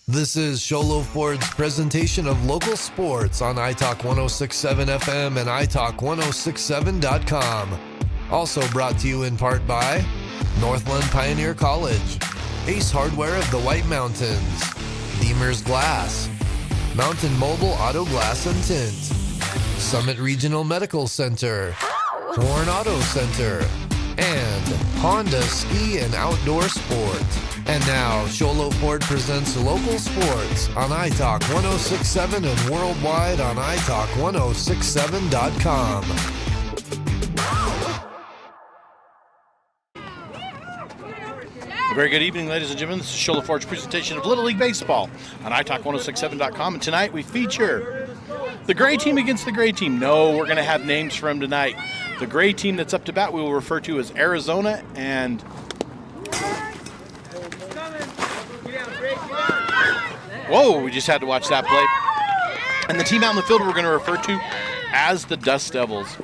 This is Sholo Ford's presentation of local sports on iTalk 106.7 FM and iTalk1067.com. Also brought to you in part by Northland Pioneer College, Ace Hardware of the White Mountains, Beamer's Glass, Mountain Mobile Auto Glass and Tint, Summit Regional Medical Center, Horn Auto Center, and Honda Ski and Outdoor Sport. And now, Sholo Ford presents local sports on iTalk 106.7 and worldwide on iTalk1067.com. A very good evening, ladies and gentlemen. This is Sholo Ford's presentation of Little League Baseball on iTalk1067.com. And tonight we feature the gray team against the gray team. No, we're going to have names from tonight. The gray team that's up to bat we will refer to as Arizona, and whoa, we just had to watch that play. And the team out in the field we're going to refer to as the Dust Devils.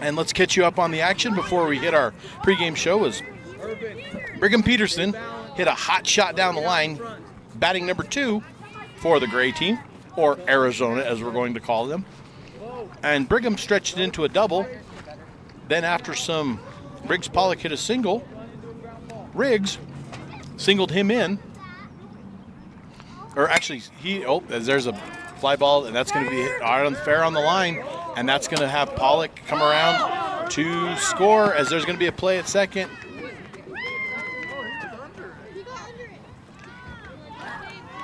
And let's catch you up on the action before we hit our pregame show. As Brigham Peterson hit a hot shot down the line, batting number 2 for the gray team, or Arizona as we're going to call them. And Brigham stretched it into a double. Then after some Briggs Pollock hit a single, Riggs singled him in. Or actually, there's a fly ball, and that's going to be fair on the line, and that's going to have Pollock come around to score, as there's going to be a play at second.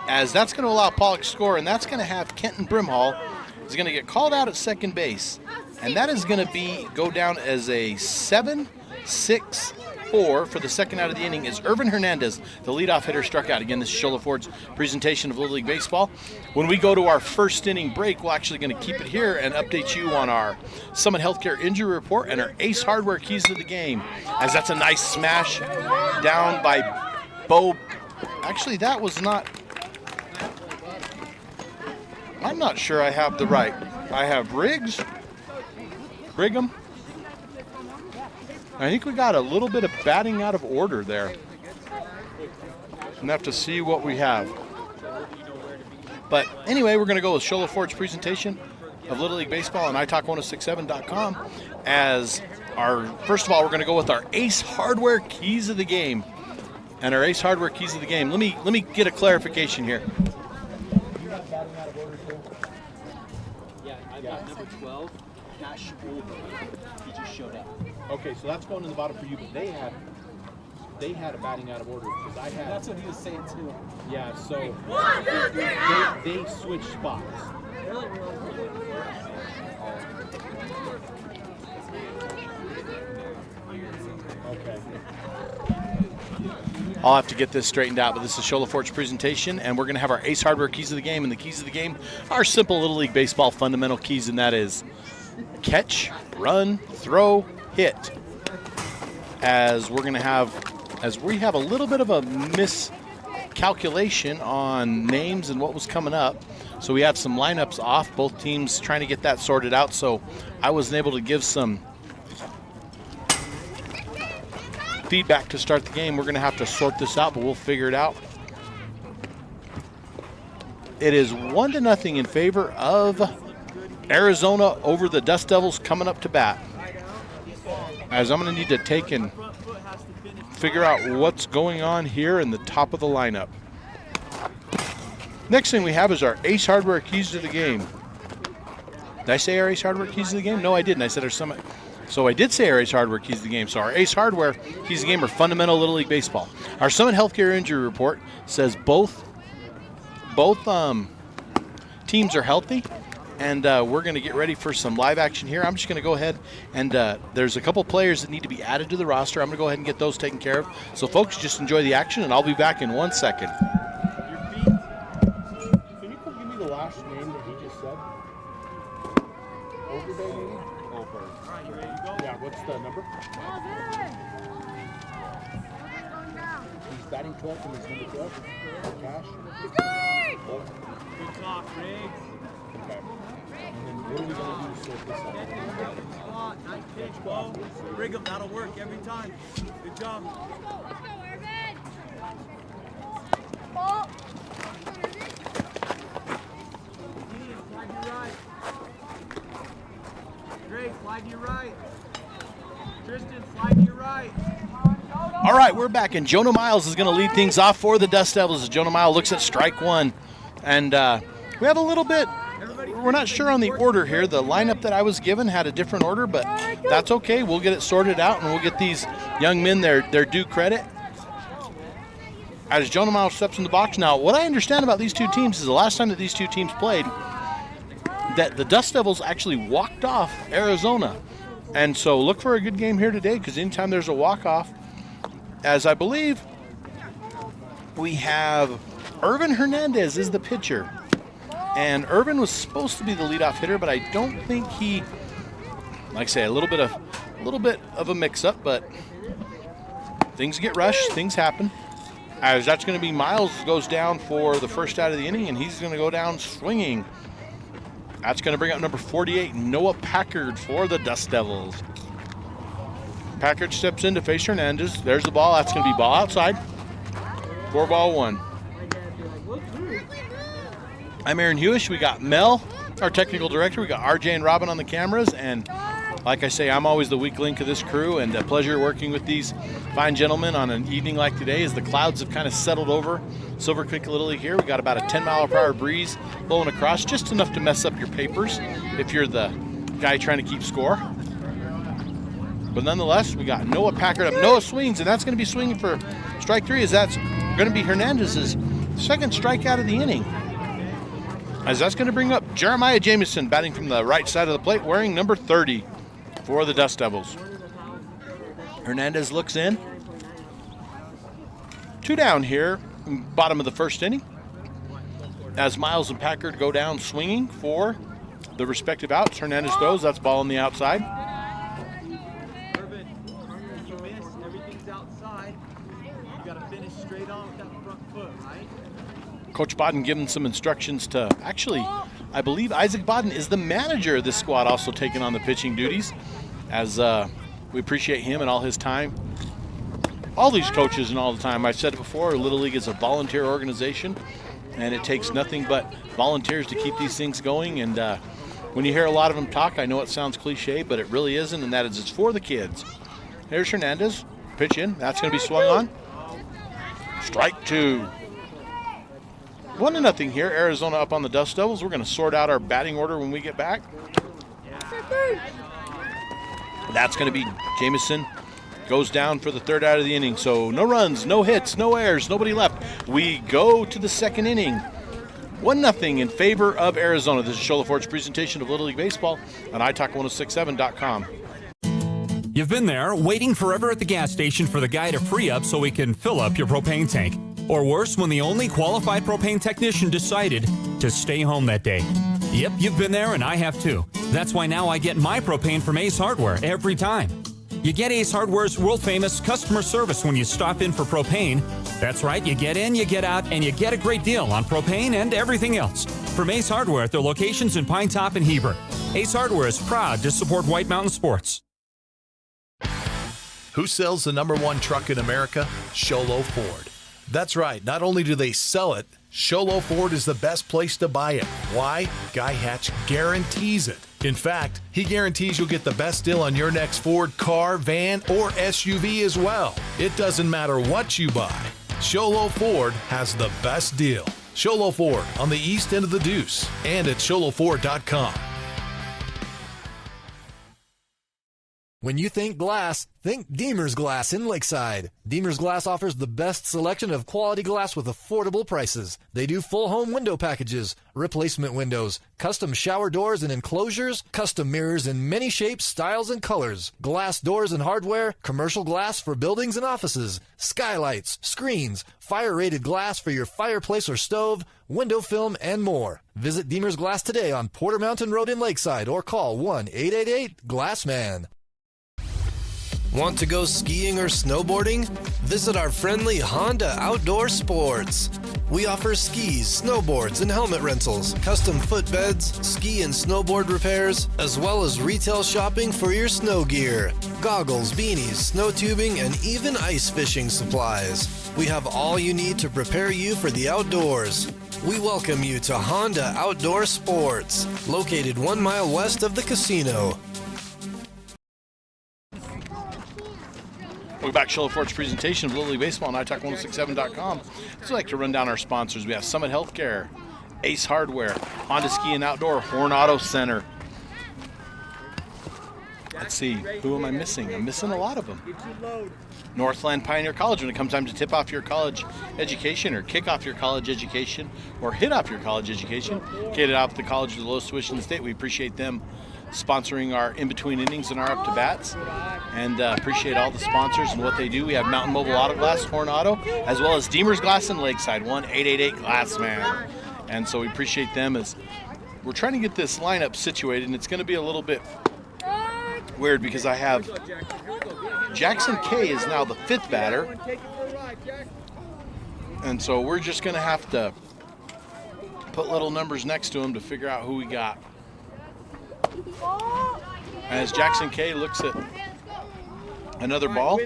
As that's going to allow Pollock to score, and that's going to have Kenton Brimhall is going to get called out at second base, and that is going to go down as a 7-6. For the second out of the inning is Irvin Hernandez, the leadoff hitter, struck out. Again, this is Sholo Ford's presentation of Little League Baseball. When we go to our first inning break, we're actually going to keep it here and update you on our Summit Healthcare injury report and our Ace Hardware keys to the game. As that's a nice smash down by Bo. Actually, that was not. I'm not sure I have the right. I have Brigham. I think we got a little bit of batting out of order there. We'll have to see what we have. But anyway, we're going to go with Sholo Ford's presentation of Little League Baseball on iTalk1067.com. As first of all, we're going to go with our Ace Hardware keys of the game. And our Ace Hardware keys of the game. Let me get a clarification here. Yeah, I got number 12, Cash Older. He just showed up. Okay, so that's going in the bottom for you, but they had a batting out of order because I had. That's what he was saying too. Yeah, so they switched spots. Okay. I'll have to get this straightened out, but this is Sholo Ford's presentation, and we're going to have our Ace Hardware keys of the game, and the keys of the game are simple Little League Baseball fundamental keys, and that is catch, run, throw, hit. As we have a little bit of a miscalculation on names and what was coming up. So we had some lineups off, both teams trying to get that sorted out. So I wasn't able to give some feedback to start the game. We're going to have to sort this out, but we'll figure it out. It is 1-0 in favor of Arizona over the Dust Devils coming up to bat. As I'm going to need to take and figure out what's going on here in the top of the lineup. Next thing we have is our Ace Hardware keys to the game. Did I say our Ace Hardware keys to the game? No, I didn't. I said our Summit. So I did say our Ace Hardware keys to the game. So our Ace Hardware keys to the game are fundamental Little League Baseball. Our Summit Healthcare injury report says both teams are healthy. And we're going to get ready for some live action here. I'm just going to go ahead and there's a couple players that need to be added to the roster. I'm going to go ahead and get those taken care of. So, folks, just enjoy the action, and I'll be back in 1 second. Can you give me the last name that he just said? Overbay, maybe? Over. All right, you ready to go? Yeah, what's the number? He's batting 12th and he's number 12. Cash. Good talk, Riggs. Okay. And then what are we going to do to sort this out? Nice pitch, Bo. Brigham, that'll work every time. Good job. slide to your right. Tristan, slide to your right. All right, we're back, and Jonah Miles is going to lead things off for the Dust Devils as Jonah Miles looks at strike one. And we have a little bit, we're not sure on the order here. The lineup that I was given had a different order, but that's okay. We'll get it sorted out, and we'll get these young men their due credit. As Jonah Miles steps in the box now, what I understand about these two teams is the last time that these two teams played, that the Dust Devils actually walked off Arizona. And so look for a good game here today, because anytime there's a walk-off, as I believe we have Irvin Hernandez is the pitcher. And Irvin was supposed to be the leadoff hitter, but I don't think he, like I say, a little bit of a mix-up, but things get rushed, things happen. As that's going to be Miles goes down for the first out of the inning, and he's going to go down swinging. That's going to bring up number 48, Noah Packard for the Dust Devils. Packard steps in to face Hernandez. There's the ball. That's going to be ball outside. 4-1. I'm Aaron Hewish. We got Mel, our technical director. We got RJ and Robin on the cameras. And like I say, I'm always the weak link of this crew, and a pleasure working with these fine gentlemen on an evening like today as the clouds have kind of settled over Silver Creek Little League here. We got about a 10-mile-per-hour breeze blowing across, just enough to mess up your papers if you're the guy trying to keep score. But nonetheless, we got Noah Packard up. Noah swings, and that's going to be swinging for strike three, as that's going to be Hernandez's second strikeout of the inning. As that's going to bring up Jeremiah Jamison batting from the right side of the plate, wearing number 30 for the Dust Devils. Hernandez looks in. 2 down here, bottom of the first inning, as Miles and Packard go down swinging for the respective outs. Hernandez throws, that's ball on the outside. Irvin, you missed. Everything's outside. You got to finish straight on with that front foot, right? Coach Bodden giving some instructions to, actually, I believe Isaac Bodden is the manager of this squad, also taking on the pitching duties, as we appreciate him and all his time. All these coaches and all the time. I've said it before, Little League is a volunteer organization, and it takes nothing but volunteers to keep these things going. And when you hear a lot of them talk, I know it sounds cliche, but it really isn't, and that is it's for the kids. Here's Hernandez, pitch in. That's going to be swung on. Strike 2. 1-0 here. Arizona up on the Dust Devils. We're going to sort out our batting order when we get back. That's going to be Jamison. Goes down for the third out of the inning. So no runs, no hits, no errors, nobody left. We go to the second inning. 1-0 in favor of Arizona. This is Shola Ford's presentation of Little League Baseball on italk1067.com. You've been there waiting forever at the gas station for the guy to free up so he can fill up your propane tank. Or worse, when the only qualified propane technician decided to stay home that day. Yep, you've been there and I have too. That's why now I get my propane from Ace Hardware every time. You get Ace Hardware's world-famous customer service when you stop in for propane. That's right, you get in, you get out, and you get a great deal on propane and everything else. From Ace Hardware at their locations in Pine Top and Heber. Ace Hardware is proud to support White Mountain Sports. Who sells the #1 truck in America? Sholo Ford. That's right, not only do they sell it, Sholo Ford is the best place to buy it. Why? Guy Hatch guarantees it. In fact, he guarantees you'll get the best deal on your next Ford car, van, or SUV as well. It doesn't matter what you buy. Sholo Ford has the best deal. Sholo Ford on the east end of the Deuce and at sholoford.com. When you think glass, think Deemer's Glass in Lakeside. Deemer's Glass offers the best selection of quality glass with affordable prices. They do full home window packages, replacement windows, custom shower doors and enclosures, custom mirrors in many shapes, styles, and colors, glass doors and hardware, commercial glass for buildings and offices, skylights, screens, fire-rated glass for your fireplace or stove, window film, and more. Visit Deemer's Glass today on Porter Mountain Road in Lakeside or call 1-888-GLASSMAN. Want to go skiing or snowboarding? Visit our friendly Honda Outdoor Sports. We offer skis, snowboards, and helmet rentals, custom footbeds, ski and snowboard repairs, as well as retail shopping for your snow gear, goggles, beanies, snow tubing, and even ice fishing supplies. We have all you need to prepare you for the outdoors. We welcome you to Honda Outdoor Sports, located 1 mile west of the casino. Welcome back to Show Fort's presentation of Little League Baseball on iTalk1067.com. I'd like to run down our sponsors. We have Summit Healthcare, Ace Hardware, Honda Ski and Outdoor, Horn Auto Center. Let's see, who am I missing? I'm missing a lot of them. Northland Pioneer College, when it comes time to tip off your college education or kick off your college education or hit off your college education, get it off the college with the lowest tuition in the state. We appreciate them sponsoring our in-between innings and our up-to-bats, and appreciate all the sponsors and what they do. We have Mountain Mobile Auto Glass, Horn Auto, as well as Deemer's Glass in Lakeside, 1-888-GLASSMAN. And so we appreciate them as we're trying to get this lineup situated, and it's going to be a little bit weird because I have Jackson K is now the 5th batter, and so we're just going to have to put little numbers next to him to figure out who we got. As Jackson K looks at another ball.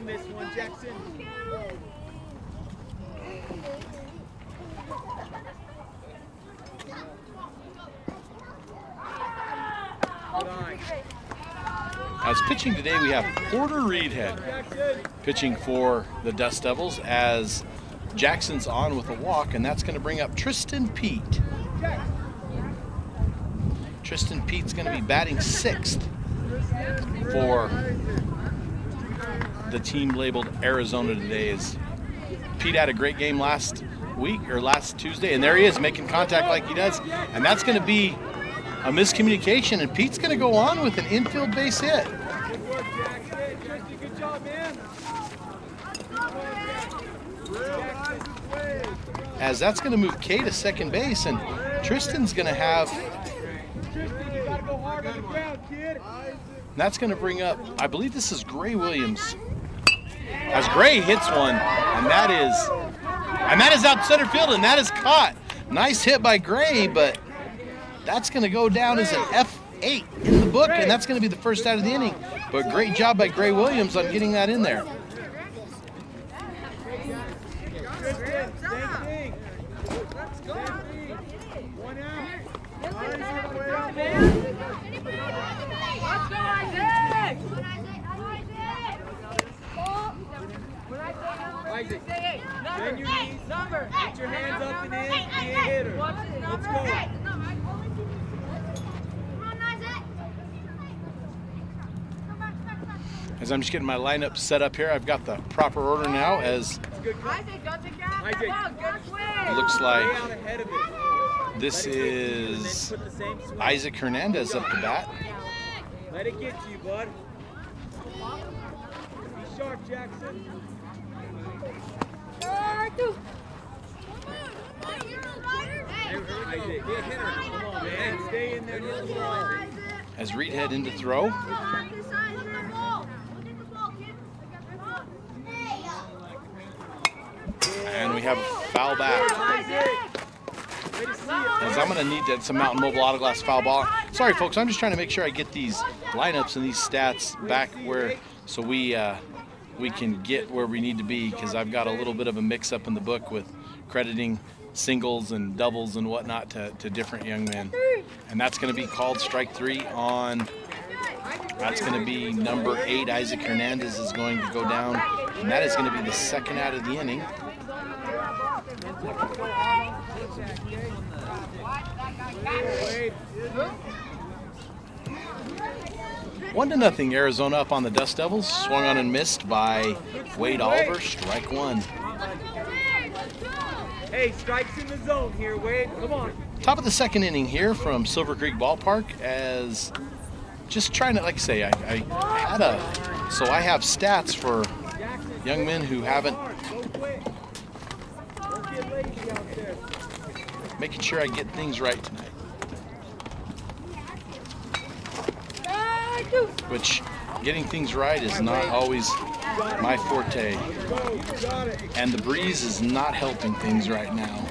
As pitching today, we have Porter Reedhead pitching for the Dust Devils as Jackson's on with a walk, and that's going to bring up Tristan Pete. Tristan Pete's going to be batting 6th for the team labeled Arizona today. As Pete had a great game last Tuesday, and there he is making contact like he does, and that's going to be a miscommunication, and Pete's going to go on with an infield base hit. As that's going to move K to second base, and Tristan's going to have. That's going to bring up, I believe this is Gray Williams. As Gray hits one, and that is out center field, and that is caught. Nice hit by Gray, but that's going to go down as an F8 in the book, and that's going to be the first out of the inning. But great job by Gray Williams on getting that in there. Isaac, bend your knees, get your hands up and in, be a hitter. Let's go. As I'm just getting my lineup set up here, I've got the proper order now, as it looks like this is Isaac Hernandez up the bat. Let it get to you, bud. Be sharp, Jackson. As Reedhead in to throw. And we have a foul back. As I'm going to need some Mountain Mobile Auto Glass foul ball. Sorry, folks, I'm just trying to make sure I get these lineups and these stats back where, so we can get where we need to be, because I've got a little bit of a mix-up in the book with crediting singles and doubles and whatnot to different young men. And that's going to be called strike 3 on, that's going to be number 8. Isaac Hernandez is going to go down, and that is going to be the second out of the inning. 1-0 Arizona up on the Dust Devils. Swung on and missed by Wade Oliver. Strike 1. Hey, strikes in the zone here, Wade. Come on. Top of the second inning here from Silver Creek Ballpark, as just trying to, like I say, I have stats for young men who haven't, making sure I get things right tonight. Which, getting things right is not always my forte. And the breeze is not helping things right now.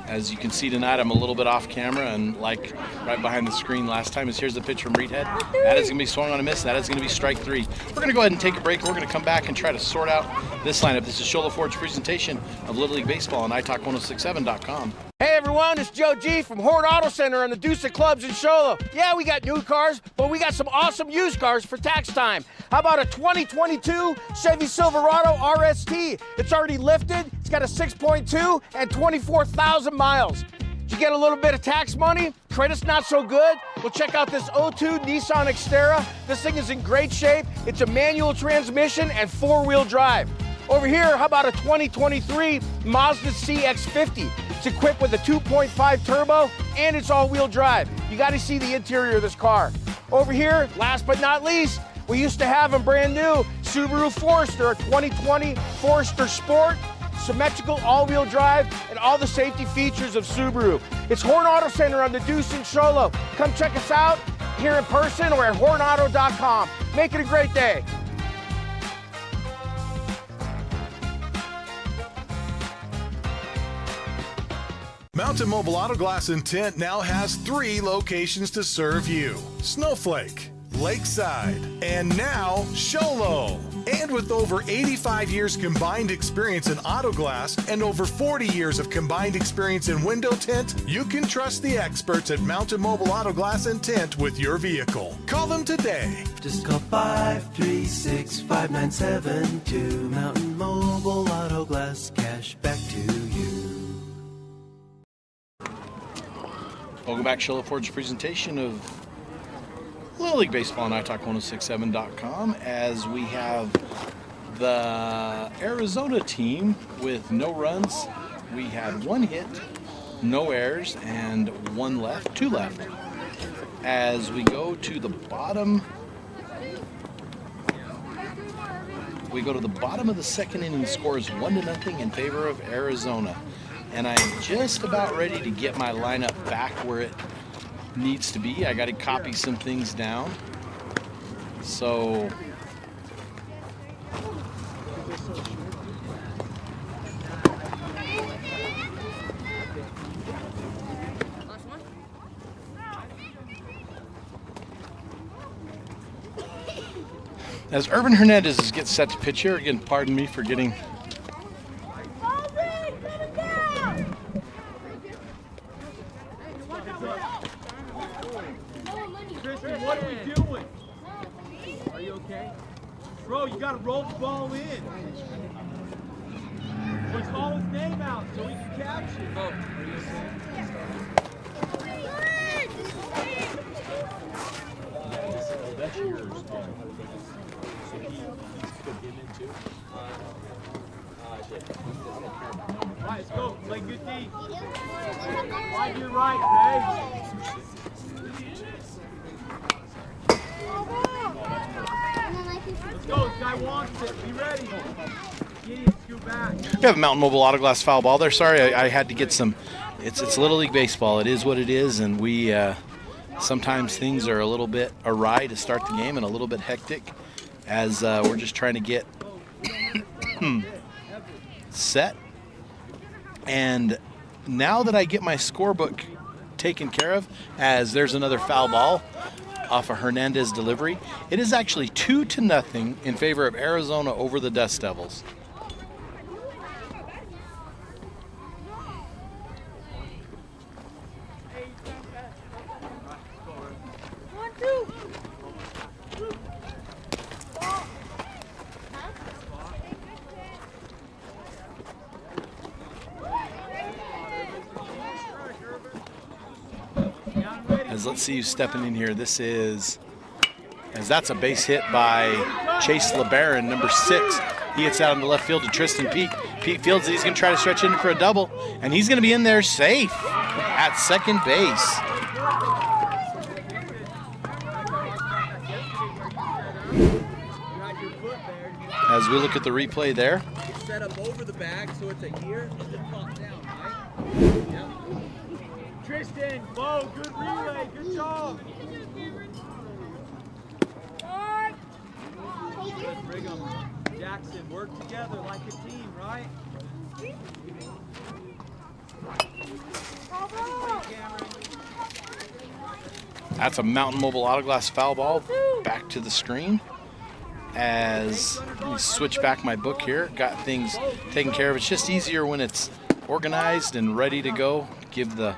As you can see tonight, I'm a little bit off camera, and like right behind the screen last time, here's the pitch from Reedhead. That is going to be swung on a miss. That is going to be strike 3. We're going to go ahead and take a break. We're going to come back and try to sort out this lineup. This is Shola Ford's presentation of Little League Baseball on iTalk1067.com. Hey everyone, it's Joe G from Horn Auto Center on the Deuce Clubs in Shola. Yeah, we got new cars, but we got some awesome used cars for tax time. How about a 2022 Chevy Silverado RST? It's already lifted, it's got a 6.2 and 24,000 miles. Did you get a little bit of tax money? Credit's not so good? Well, check out this 02 Nissan Xterra. This thing is in great shape. It's a manual transmission and 4-wheel drive. Over here, how about a 2023 Mazda CX-50? It's equipped with a 2.5 turbo and it's all-wheel drive. You gotta see the interior of this car. Over here, last but not least, we used to have them brand new, Subaru Forester, a 2020 Forester Sport, symmetrical all-wheel drive, and all the safety features of Subaru. It's Horn Auto Center on the Deuce in Sholo. Come check us out here in person or at hornauto.com. Make it a great day. Mountain Mobile Auto Glass and Tint now has 3 locations to serve you: Snowflake, Lakeside, and now Sholo. And with over 85 years combined experience in auto glass and over 40 years of combined experience in window tint, you can trust the experts at Mountain Mobile Auto Glass and Tint with your vehicle. Call them today. Just call 536-5972. Mountain Mobile Auto Glass, cash back to you. Welcome back to Shola Ford's presentation of Little League Baseball on iTalk1067.com, as we have the Arizona team with no runs. We had 1 hit, no errors, and 2 left. As we go to the bottom, of the 2nd inning. The score is 1-0 in favor of Arizona. And I'm just about ready to get my lineup back where it needs to be. I got to copy some things down. So as Urban Hernandez gets set to pitch here, again, pardon me for getting What are we doing? Are you okay? Bro, you gotta roll the ball in. Let's call his name out so we can catch it. Are you okay? That's yours. So he's put him in too? All right, let's go. Play good D. Wide to your right, Ray. Let's go, this guy wants it. Be ready. Gideon, scoot back. We have a Mountain Mobile Auto Glass foul ball there. Sorry, I had to get some. It's Little League Baseball. It is what it is, and we sometimes things are a little bit awry to start the game and a little bit hectic, as we're just trying to get set. And now that I get my scorebook taken care of, as there's another foul ball off a Hernandez delivery, it is actually 2-0 in favor of Arizona over the Dust Devils. As let's see who's stepping in here. This is, as that's a base hit by Chase LeBaron, number 6. He hits out in the left field to Tristan Pete. Pete fields it. He's going to try to stretch in for a double, and he's going to be in there safe at second base. As we look at the replay there. It's set up over the bag, so it's a here and then pop down, right? Yep. Tristan, Bo, good relay, good job. Good, Brigham, Jackson, work together like a team, right? That's a Mountain Mobile Auto Glass foul ball. Back to the screen. As we switch back my book here, got things taken care of. It's just easier when it's organized and ready to go. give the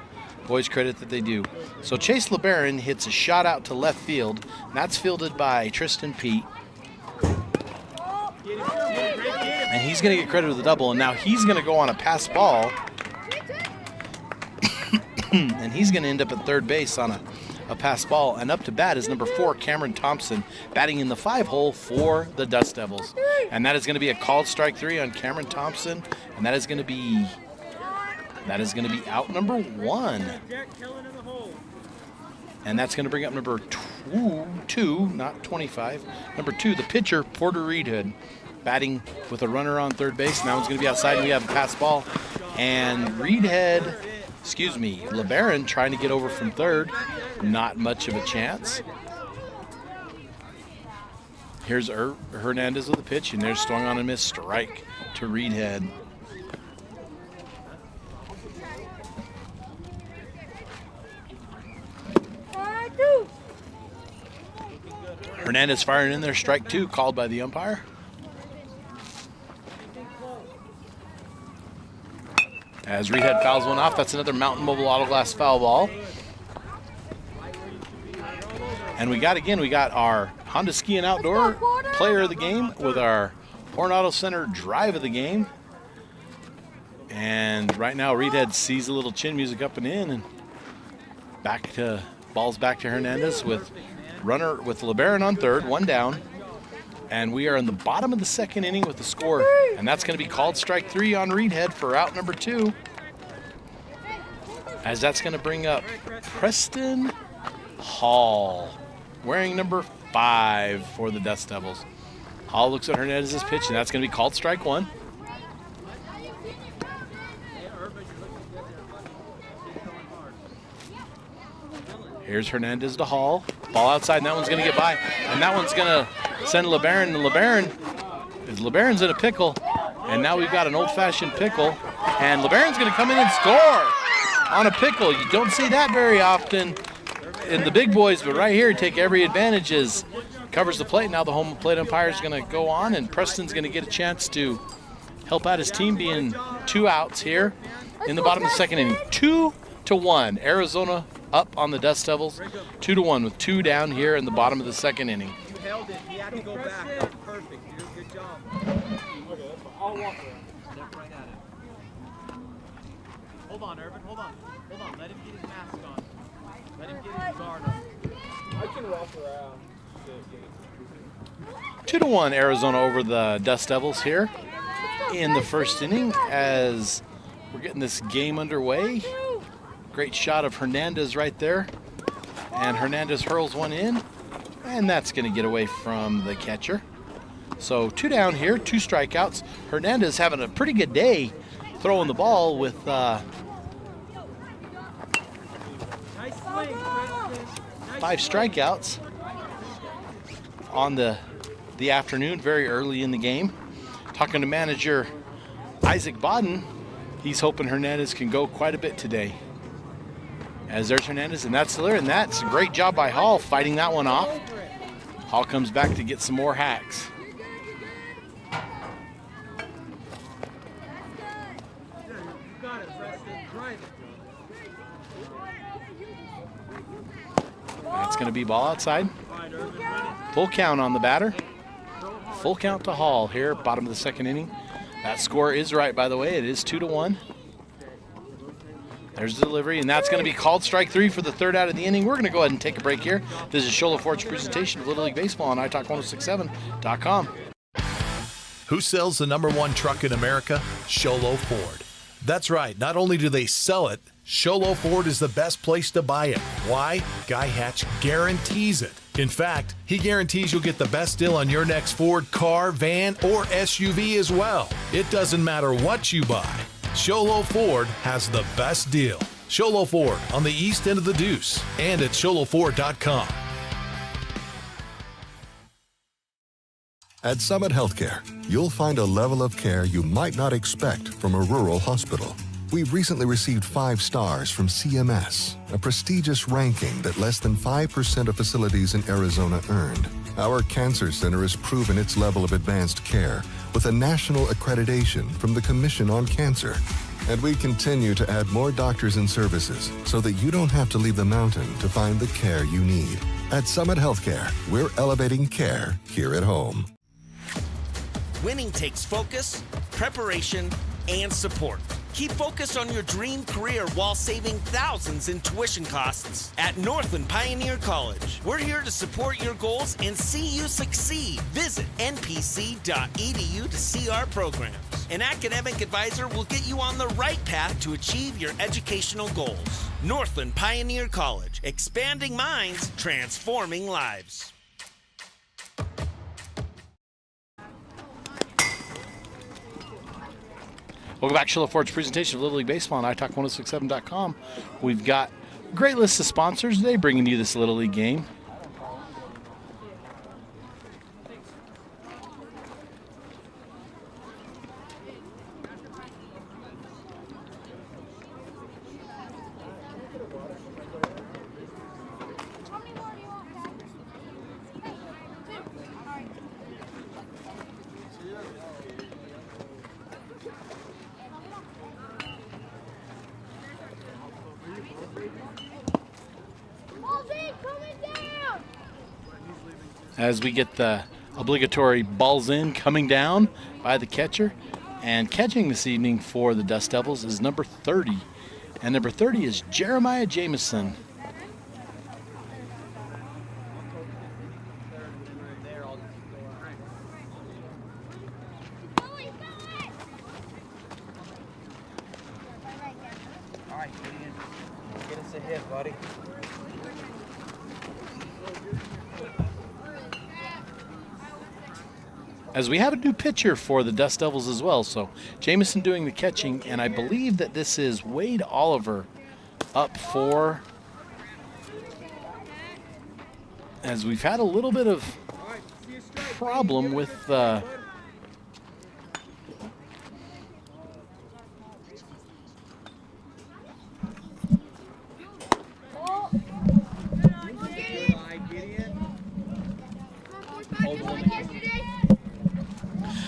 boys credit that they do. So Chase LeBaron hits a shot out to left field. And that's fielded by Tristan Pete. And he's going to get credit with the double. And now he's going to go on a pass ball. And he's going to end up at third base on a pass ball. And up to bat is number 4, Cameron Thompson, batting in the 5 hole for the Dust Devils. And that is going to be a called strike 3 on Cameron Thompson. And that is going to be out number 1. And that's going to bring up number 2, not 25. Number 2, the pitcher, Porter Reedhood, batting with a runner on third base. And that one's going to be outside, and we have a pass ball. And LeBaron trying to get over from third. Not much of a chance. Here's Hernandez with the pitch, and there's swung on a miss, strike to Reedhead. Hernandez firing in there, strike 2, called by the umpire. As Reedhead fouls one off, that's another Mountain Mobile Auto Glass foul ball. And we got our Honda Ski and Outdoor player of the game with our Horn Auto Center drive of the game. And right now Reedhead sees a little chin music up and in, and balls back to Hernandez with LeBaron on third, 1 down. And we are in the bottom of the 2nd inning with the score. And that's going to be called strike 3 on Reedhead for out number 2. As that's going to bring up Preston Hall, wearing number 5 for the Dust Devils. Hall looks at Hernandez's pitch, and that's going to be called strike 1. Here's Hernandez to Hall. Ball outside, and that one's going to get by. And that one's going to send LeBaron. And LeBaron's in a pickle. And now we've got an old-fashioned pickle. And LeBaron's going to come in and score on a pickle. You don't see that very often in the big boys, but right here, take every advantage as covers the plate. Now the home plate umpire is going to go on, and Preston's going to get a chance to help out his team, being 2 outs here in the bottom of the 2nd inning. 2-1. Arizona up on the Dust Devils. 2-1 with 2 down here in the bottom of the 2nd inning. You held it. He had to go back. That was perfect. You did a good job. I'll walk around. Step right at it. Hold on, Irvin. Hold on. Let him get his mask on. Let him get his guard up. I can walk around. 2-1 Arizona over the Dust Devils here in the 1st inning as we're getting this game underway. Great shot of Hernandez right there. And Hernandez hurls one in, and that's going to get away from the catcher. So 2 down here, 2 strikeouts. Hernandez having a pretty good day throwing the ball with 5 strikeouts on the afternoon, very early in the game. Talking to manager Isaac Bodden, he's hoping Hernandez can go quite a bit today. As there's Hernandez, and that's there, and that's a great job by Hall fighting that one off. Hall comes back to get some more hacks. That's going to be ball outside. Full count on the batter. Full count to Hall here, bottom of the 2nd inning. That score is right, by the way. It is 2-1. There's the delivery, and that's going to be called strike 3 for the 3rd out of the inning. We're going to go ahead and take a break here. This is Shola Ford's presentation of Little League Baseball on iTalk1067.com. Who sells the #1 truck in America? Sholo Ford. That's right. Not only do they sell it, Sholo Ford is the best place to buy it. Why? Guy Hatch guarantees it. In fact, he guarantees you'll get the best deal on your next Ford car, van, or SUV as well. It doesn't matter what you buy. Sholo Ford has the best deal. Sholo Ford on the east end of the Deuce and at sholoford.com. At Summit Healthcare, you'll find a level of care you might not expect from a rural hospital. We've recently received 5 stars from CMS, a prestigious ranking that less than 5% of facilities in Arizona earned. Our cancer center has proven its level of advanced care with a national accreditation from the Commission on Cancer. And we continue to add more doctors and services so that you don't have to leave the mountain to find the care you need. At Summit Healthcare, we're elevating care here at home. Winning takes focus, preparation, and support. Keep focused on your dream career while saving thousands in tuition costs at Northland Pioneer College. We're here to support your goals and see you succeed. Visit npc.edu to see our programs. An academic advisor will get you on the right path to achieve your educational goals. Northland Pioneer College, expanding minds, transforming lives. Welcome back to Show Ford's presentation of Little League Baseball on iTalk1067.com. We've got a great list of sponsors today bringing you this Little League game. As we get the obligatory balls in coming down by the catcher. And catching this evening for the Dust Devils is number 30. And number 30 is Jeremiah Jameson. All right, get us a hit, buddy. As we have a new pitcher for the Dust Devils as well. So Jameson doing the catching, and I believe that this is Wade Oliver up for, as we've had a little bit of problem with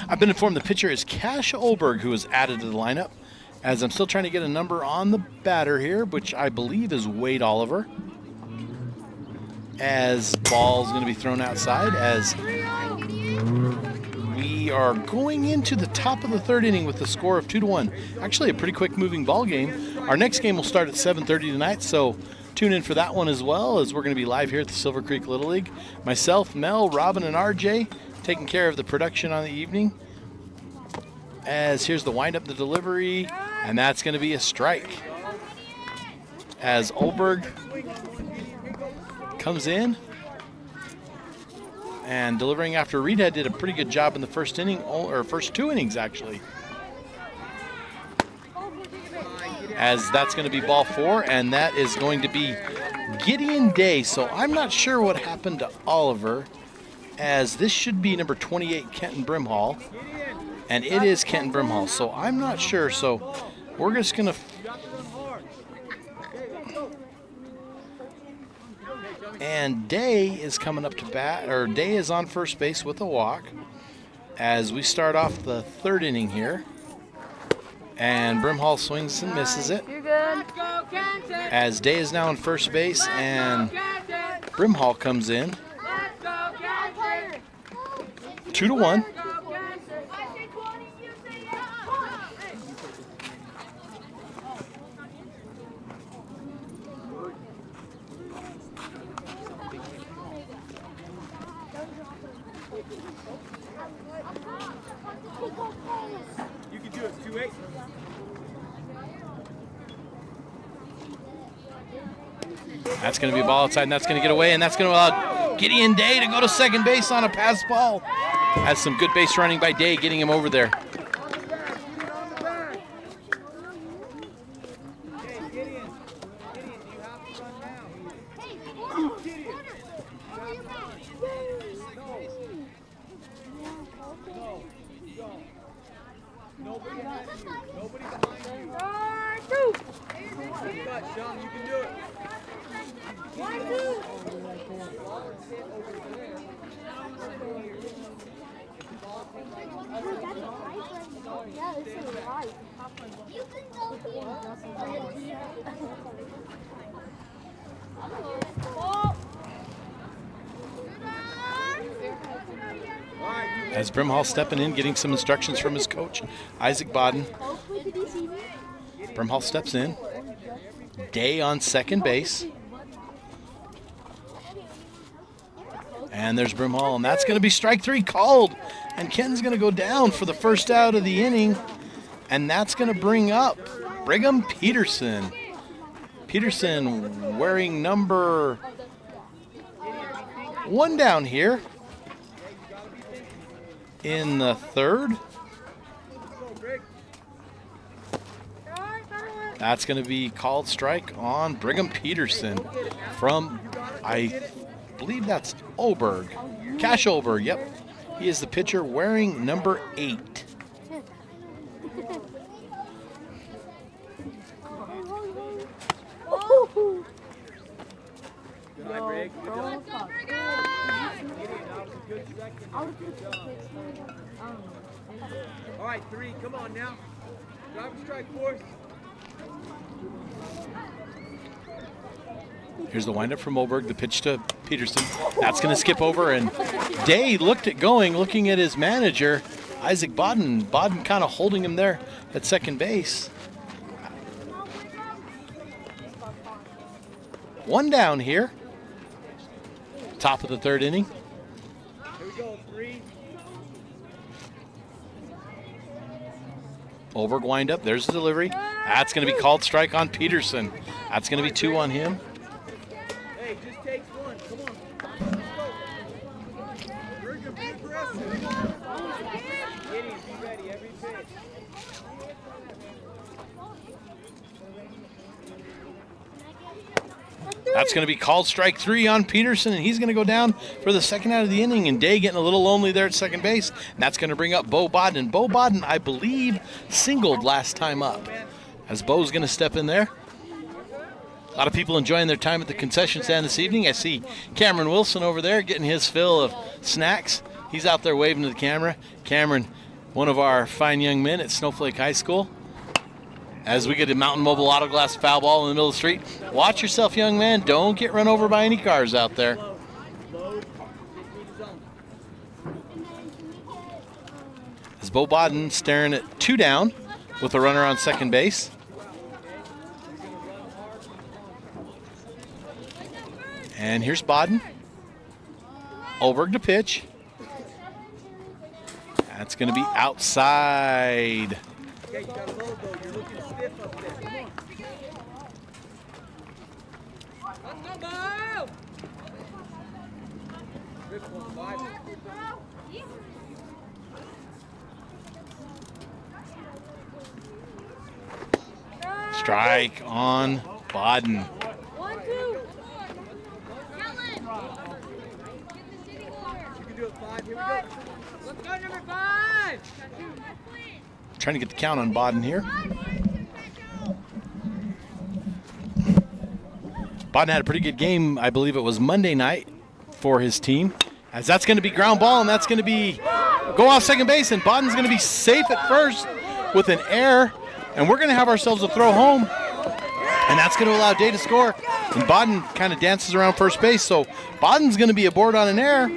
I've been informed the pitcher is Cash Olberg, who was added to the lineup, as I'm still trying to get a number on the batter here, which I believe is Wade Oliver. As ball's going to be thrown outside, as we are going into the top of the third inning with a score of 2-1. Actually, a pretty quick moving ball game. Our next game will start at 7:30 tonight, so tune in for that one as well, as we're going to be live here at the Silver Creek Little League. Myself, Mel, Robin, and RJ taking care of the production on the evening. As here's the windup, the delivery, and that's going to be a strike. As Olberg comes in and delivering after Reedhead did a pretty good job in the first inning, or first two innings actually. As that's going to be ball 4, and that is going to be Gideon Day. So I'm not sure what happened to Oliver, as this should be number 28, Kenton Brimhall. And it is Kenton Brimhall, so I'm not sure. So we're just going to... And Day is coming up to bat, or Day is on first base with a walk, as we start off the third inning here. And Brimhall swings and misses it. As Day is now on first base, and Brimhall comes in. 2-1. You can do it. 2-8. That's going to be a ball outside, and that's going to get away, and that's going to allow Gideon Day to go to second base on a pass ball. Has some good base running by Day, getting him over there. As Brimhall stepping in, getting some instructions from his coach, Isaac Bodden. Brimhall steps in. Day on second base. And there's Brimhall, and that's going to be strike 3 called. And Kenton's going to go down for the first out of the inning. And that's going to bring up Brigham Peterson. Peterson wearing number 1 down here in the third. That's going to be called strike on Brigham Peterson from, I believe that's Oberg. Cash Oberg, yep. He is the pitcher wearing number 8. All right, 3, come on now. Drive a strike, force. Here's the windup from Oberg, the pitch to Peterson. That's going to skip over, and Day looked at looking at his manager, Isaac Bodden. Bodden kind of holding him there at second base. 1 down here. Top of the third inning. Here we go, 3. Oberg windup, there's the delivery. That's going to be called strike on Peterson. That's going to be 2 on him. Hey, just takes 1. Come on. Let's go. You're going to be aggressive. Innings, be ready every pitch. That's going to be called strike 3 on Peterson, and he's going to go down for the second out of the inning, and Day getting a little lonely there at second base, and that's going to bring up Bo Bodden. And Bo Bodden, I believe, singled last time up. As Bo's going to step in there. A lot of people enjoying their time at the concession stand this evening. I see Cameron Wilson over there getting his fill of snacks. He's out there waving to the camera. Cameron, one of our fine young men at Snowflake High School. As we get a Mountain Mobile Auto Glass foul ball in the middle of the street. Watch yourself, young man. Don't get run over by any cars out there. As Bo Bodden staring at 2 down with a runner on second base. And here's Bodden. Oberg to pitch. That's going to be outside. Okay, you got a low though. You're looking stiff up there. Come on. Let's go, Bo! Good one, 5. Strike on Bodden. 1, 2. You can do it 5. Here we go. Let's go, number 5. Trying to get the count on Bodden here. Bodden had a pretty good game, I believe it was Monday night for his team. As that's going to be ground ball, and that's going to be go off second base, and Bodden's going to be safe at first with an error, and we're going to have ourselves a throw home, and that's going to allow Day to score. And Bodden kind of dances around first base, so Bodden's going to be aboard on an error.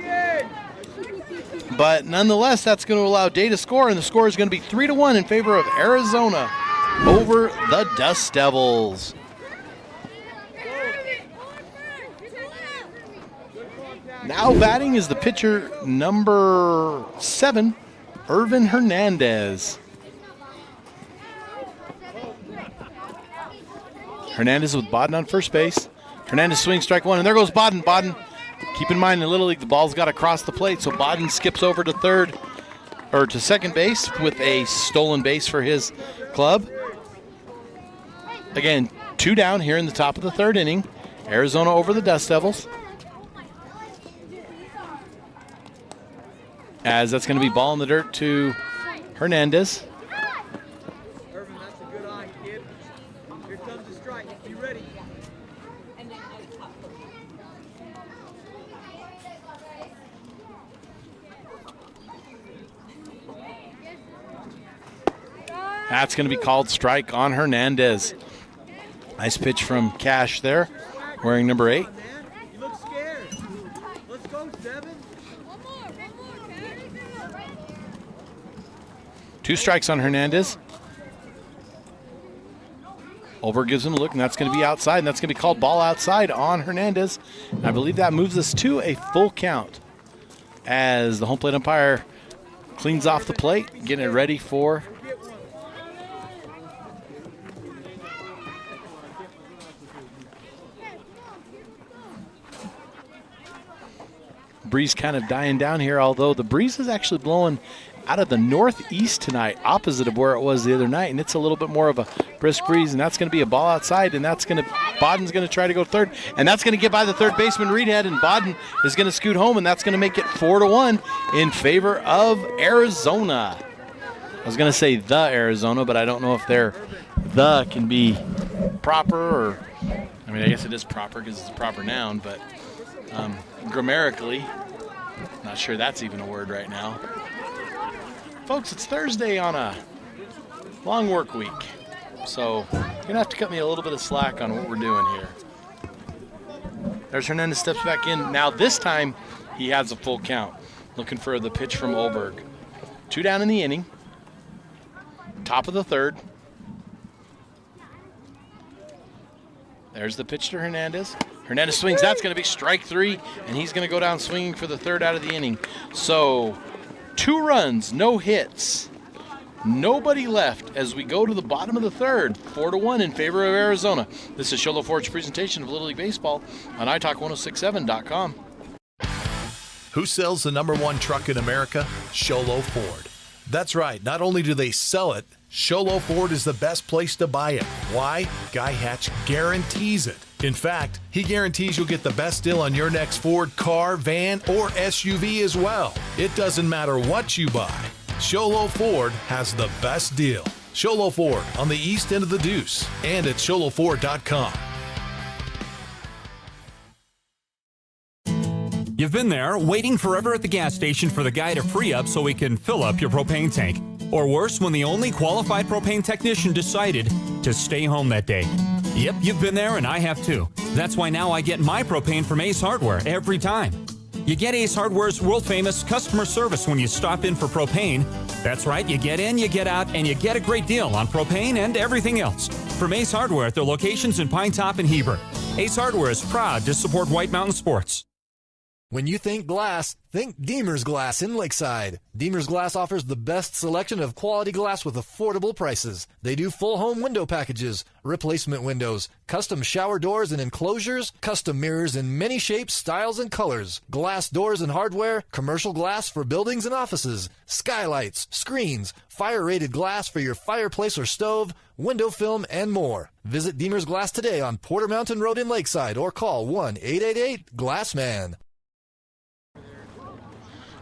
But nonetheless, that's going to allow Day to score, and the score is going to be 3-1 in favor of Arizona over the Dust Devils. Now batting is the pitcher number 7, Irvin Hernandez. Hernandez with Bodden on first base. Hernandez swings strike 1, and there goes Bodden. Bodden. Keep in mind in Little League, the ball's got to cross the plate, so Bodden skips over to second base with a stolen base for his club. Again, 2 down here in the top of the third inning. Arizona over the Dust Devils. As that's going to be ball in the dirt to Hernandez. Irvin, that's a good eye, kid. Here comes the strike. Be ready. That's going to be called strike on Hernandez. Nice pitch from Cash there, wearing number 8. You look scared. Let's go, 7. 2 strikes on Hernandez. Olberg gives him a look, and that's going to be outside, and that's going to be called ball outside on Hernandez. I believe that moves us to a full count as the home plate umpire cleans off the plate, getting it ready for breeze kind of dying down here, although the breeze is actually blowing out of the northeast tonight, opposite of where it was the other night, and it's a little bit more of a brisk breeze, and that's going to be a ball outside, and that's going to, Bodden's going to try to go third, and that's going to get by the third baseman Reedhead, and Bodden is going to scoot home, and that's going to make it 4-1 in favor of Arizona. I was going to say the Arizona, but I don't know if their the can be proper, or, I mean, I guess it is proper because it's a proper noun, but grammatically, not sure that's even a word right now. Folks, it's Thursday on a long work week, so you're going to have to cut me a little bit of slack on what we're doing here. There's Hernandez, steps back in. Now this time he has a full count. Looking for the pitch from Olberg. 2 down in the inning. Top of the third. There's the pitch to Hernandez. Hernandez swings. That's going to be strike 3, and he's going to go down swinging for the third out of the inning. So 2 runs, no hits, nobody left as we go to the bottom of the third. 4-1 in favor of Arizona. This is Sholo Ford's presentation of Little League Baseball on iTalk1067.com. Who sells the #1 truck in America? Sholo Ford. That's right. Not only do they sell it, Sholo Ford is the best place to buy it. Why? Guy Hatch guarantees it. In fact, he guarantees you'll get the best deal on your next Ford car, van, or SUV as well. It doesn't matter what you buy. Sholo Ford has the best deal. Sholo Ford on the east end of the Deuce and at sholoford.com. You've been there, waiting forever at the gas station for the guy to free up so he can fill up your propane tank. Or worse, when the only qualified propane technician decided to stay home that day. Yep, you've been there and I have too. That's why now I get my propane from Ace Hardware every time. You get Ace Hardware's world-famous customer service when you stop in for propane. That's right, you get in, you get out, and you get a great deal on propane and everything else. From Ace Hardware at their locations in Pine Top and Heber. Ace Hardware is proud to support White Mountain Sports. When you think glass, think Deemer's Glass in Lakeside. Deemer's Glass offers the best selection of quality glass with affordable prices. They do full home window packages, replacement windows, custom shower doors and enclosures, custom mirrors in many shapes, styles, and colors, glass doors and hardware, commercial glass for buildings and offices, skylights, screens, fire-rated glass for your fireplace or stove, window film, and more. Visit Deemer's Glass today on Porter Mountain Road in Lakeside or call 1-888-GLASSMAN.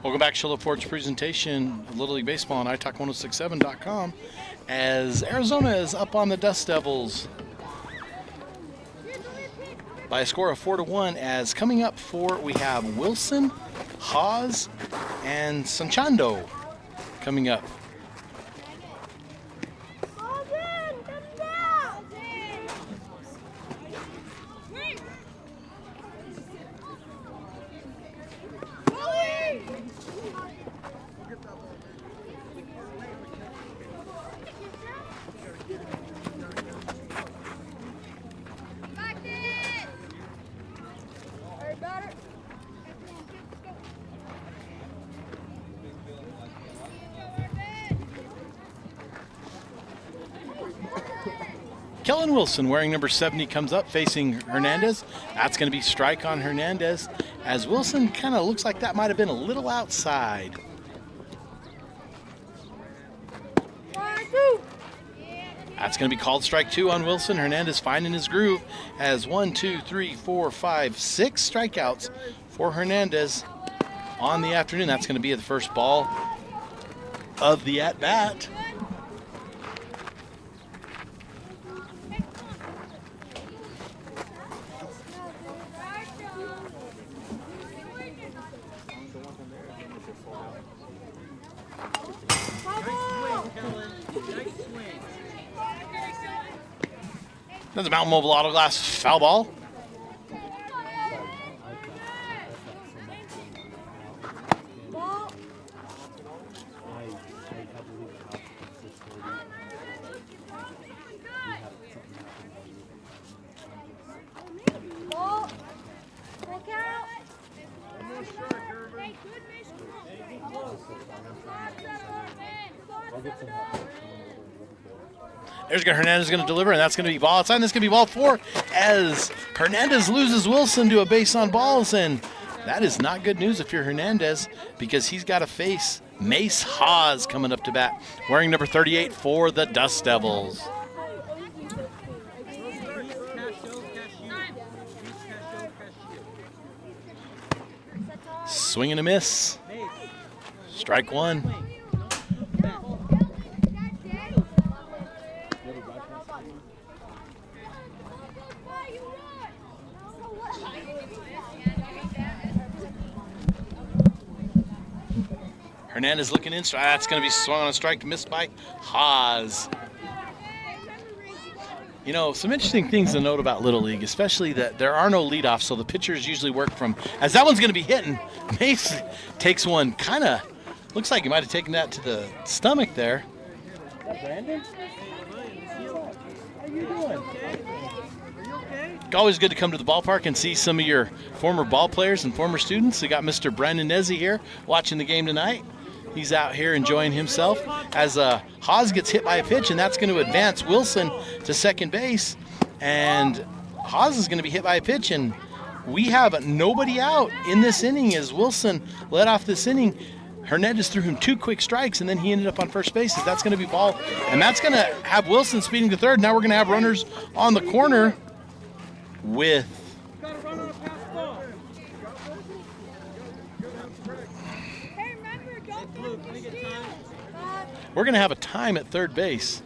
Welcome back to Sholo Ford's presentation of Little League Baseball on iTalk1067.com as Arizona is up on the Dust Devils by a score of 4-1. As coming up for, we have Wilson, Haas, and Sanchando coming up. Kellen Wilson, wearing number 70, comes up facing Hernandez. That's going to be strike on Hernandez, as Wilson kind of looks like that might have been a little outside. That's going to be called strike 2 on Wilson. Hernandez finding his groove as 1, 2, 3, 4, 5, 6 strikeouts for Hernandez on the afternoon. That's going to be the first ball of the at-bat. That's a Mountain Mobile Auto Glass foul ball. There's Hernandez going to deliver, and that's going to be ball outside. And this is going to be ball 4 as Hernandez loses Wilson to a base on balls. And that is not good news if you're Hernandez, because he's got to face Mace Haas coming up to bat, wearing number 38 for the Dust Devils. Swing and a miss. Strike 1. Hernandez looking in. That's going to be swung on a strike, missed by Haas. You know, some interesting things to note about Little League, especially that there are no leadoffs, so the pitchers usually work from, as that one's going to be hitting. Mace takes one, kind of, looks like he might have taken that to the stomach there. Is that Brandon? How you doing? Always good to come to the ballpark and see some of your former ball players and former students. We got Mr. Brandon Nezzi here watching the game tonight. He's out here enjoying himself as Haas gets hit by a pitch, and that's going to advance Wilson to second base. And Haas is going to be hit by a pitch, and we have nobody out in this inning as Wilson led off this inning. Hernandez threw him 2 quick strikes, and then he ended up on first base. That's going to be ball, and that's going to have Wilson speeding to third. Now we're going to have runners on the corner with we're going to have a time at third base.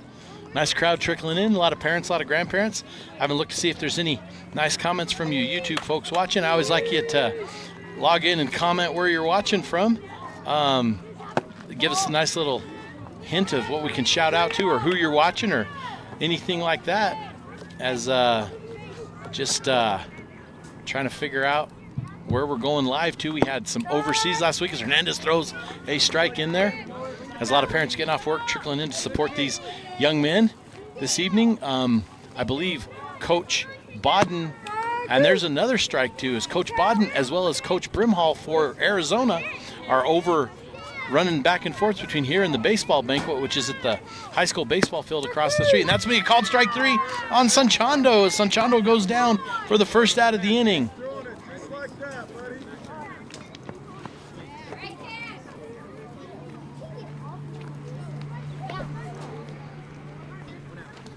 Nice crowd trickling in. A lot of parents, a lot of grandparents. I haven't looked to see if there's any nice comments from you YouTube folks watching. I always like you to log in and comment where you're watching from. Give us a nice little hint of what we can shout out to, or who you're watching, or anything like that, as just trying to figure out where we're going live to. We had some overseas last week as Hernandez throws a strike in there. As a lot of parents getting off work, trickling in to support these young men this evening. I believe Coach Bodden, and there's another strike too, as Coach Bodden as well as Coach Brimhall for Arizona are over running back and forth between here and the baseball banquet, which is at the high school baseball field across the street. And that's being called strike 3 on Sanchando as Sanchando goes down for the first out of the inning.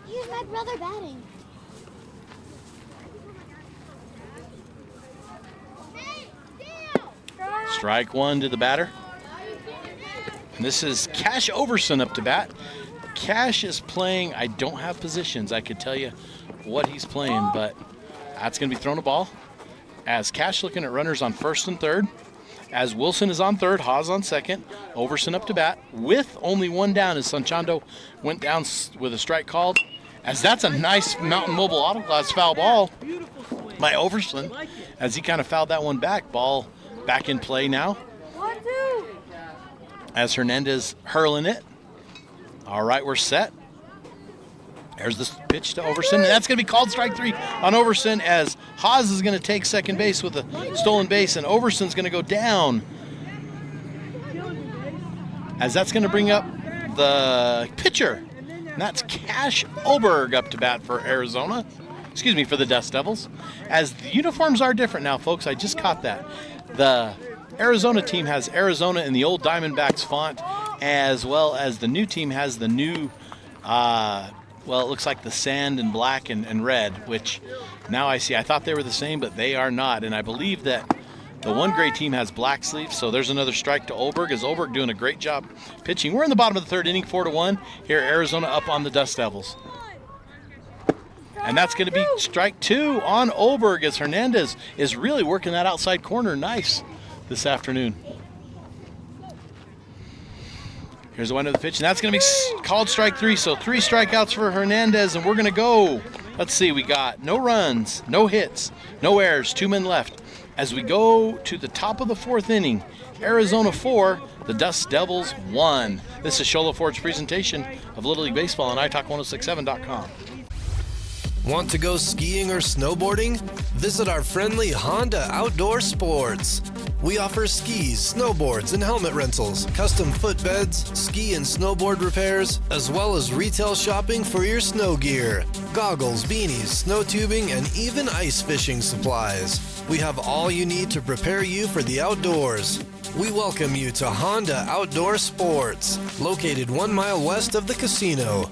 Here's my brother batting. Strike 1 to the batter. And this is Cash Overson up to bat. Cash is playing, I don't have positions. I could tell you what he's playing, but that's going to be thrown a ball. As Cash looking at runners on first and third. As Wilson is on third, Haas on second. Overson up to bat with only one down as Sanchando went down with a strike called. As that's a nice Mountain Mobile Auto Glass foul ball by Overson. As he kind of fouled that one back. Ball back in play now. As Hernandez hurling it. All right, we're set. There's this pitch to Overson. And that's going to be called strike 3 on Overson, as Haas is going to take second base with a stolen base, and Overson's going to go down. As that's going to bring up the pitcher. And that's Cash Oberg up to bat for Arizona. Excuse me, for the Dust Devils. As the uniforms are different now, folks. I just caught that. The Arizona team has Arizona in the old Diamondbacks font, as well as the new team has the new, well, it looks like the sand and black and red, which now I see. I thought they were the same, but they are not. And I believe that the one gray team has black sleeves, so there's another strike to Oberg, as Oberg doing a great job pitching. We're in the bottom of the third inning, 4-1. Here, Arizona up on the Dust Devils. And that's going to be strike 2 on Oberg, as Hernandez is really working that outside corner nice this afternoon. Here's the one to the pitch, and that's going to be called strike 3. So 3 strikeouts for Hernandez, and we're going to go Let's see, we got no runs, no hits, no errors, 2 men left. As we go to the top of the 4th inning, Arizona 4, the Dust Devils 1. This is Sholo Ford's presentation of Little League Baseball on iTalk1067.com. Want to go skiing or snowboarding? Visit our friendly Honda Outdoor Sports. We offer skis, snowboards, and helmet rentals, custom footbeds, ski and snowboard repairs, as well as retail shopping for your snow gear, goggles, beanies, snow tubing, and even ice fishing supplies. We have all you need to prepare you for the outdoors. We welcome you to Honda Outdoor Sports, located 1 mile west of the casino.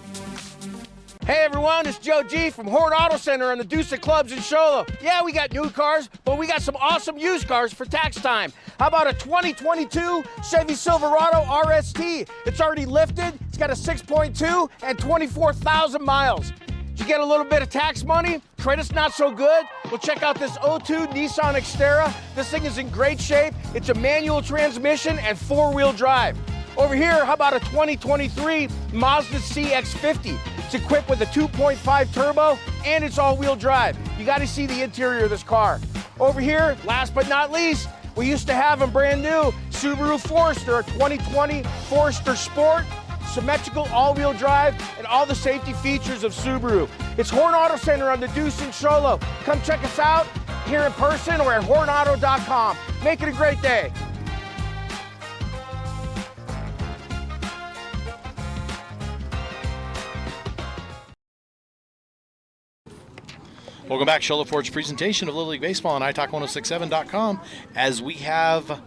Hey everyone, it's Joe G from Horn Auto Center on the Deuce Clubs in Sholo. Yeah, we got new cars, but we got some awesome used cars for tax time. How about a 2022 Chevy Silverado RST? It's already lifted, it's got a 6.2 and 24,000 miles. Did you get a little bit of tax money? Credit's not so good? Well, check out this 02 Nissan Xterra. This thing is in great shape. It's a manual transmission and 4-wheel drive. Over here, how about a 2023 Mazda CX-50? It's equipped with a 2.5 turbo and it's all-wheel drive. You got to see the interior of this car. Over here, last but not least, we used to have them brand new, Subaru Forester, a 2020 Forester Sport, symmetrical all-wheel drive, and all the safety features of Subaru. It's Horn Auto Center on the Deuce in Sholo. Come check us out here in person or at hornauto.com. Make it a great day. Welcome back, Sholo Ford's presentation of Little League Baseball on iTalk1067.com. As we have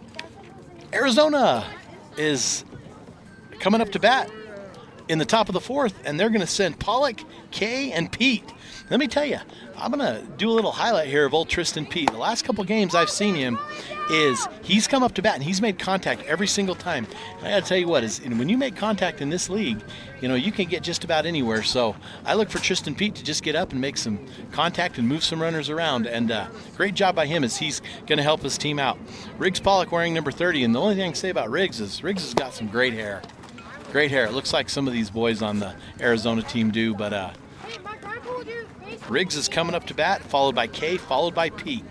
Arizona is coming up to bat in the top of the 4th, and they're going to send Pollock, Kay, and Pete. Let me tell you, I'm going to do a little highlight here of old Tristan Pete. The last couple games I've seen him is he's come up to bat and he's made contact every single time. And I got to tell you what, is when you make contact in this league, you know, you can get just about anywhere. So I look for Tristan Pete to just get up and make some contact and move some runners around. And great job by him as he's going to help his team out. Riggs Pollock wearing number 30. And the only thing I can say about Riggs is Riggs has got some great hair. Great hair. It looks like some of these boys on the Arizona team do, but Riggs is coming up to bat, followed by Kay, followed by Pete.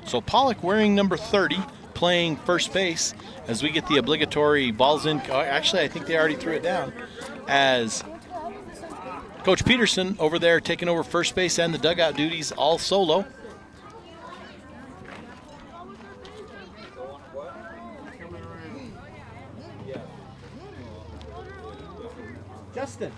So Pollock wearing number 30, playing first base as we get the obligatory balls in. Actually, I think they already threw it down as Coach Peterson over there taking over first base and the dugout duties all solo. Justin.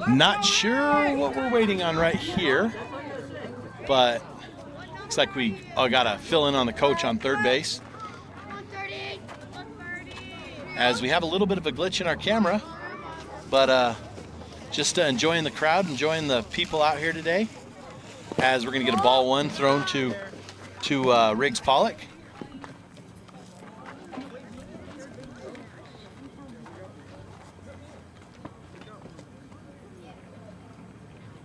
Not sure what we're waiting on right here, but looks like we got to fill in on the coach on third base. As we have a little bit of a glitch in our camera, but just enjoying the crowd, enjoying the people out here today, as we're going to get a ball 1 thrown to Riggs Pollock.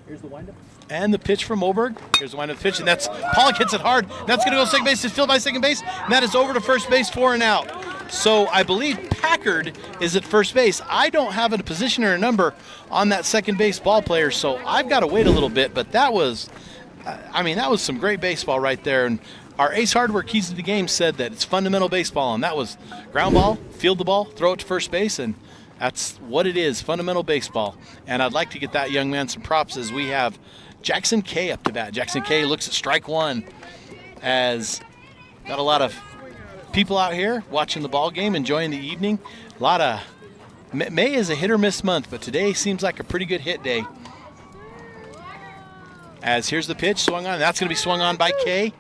Here's the windup. And the pitch from Moberg. Here's the windup pitch, and that's Pollock hits it hard. That's going to go second base. It's fielded by second base, and that is over to first base, 4 and out. So I believe Packard is at first base. I don't have a position or a number on that second base ball player, so I've got to wait a little bit. But that was, that was some great baseball right there. And our Ace Hardware Keys to the Game said that it's fundamental baseball, and that was ground ball, field the ball, throw it to first base, and that's what it is, fundamental baseball. And I'd like to get that young man some props as we have Jackson Kay up to bat. Jackson Kay looks at strike 1 as got a lot of people out here watching the ball game, enjoying the evening. A lot of May is a hit or miss month, but today seems like a pretty good hit day. As here's the pitch swung on. That's going to be swung on by Kay.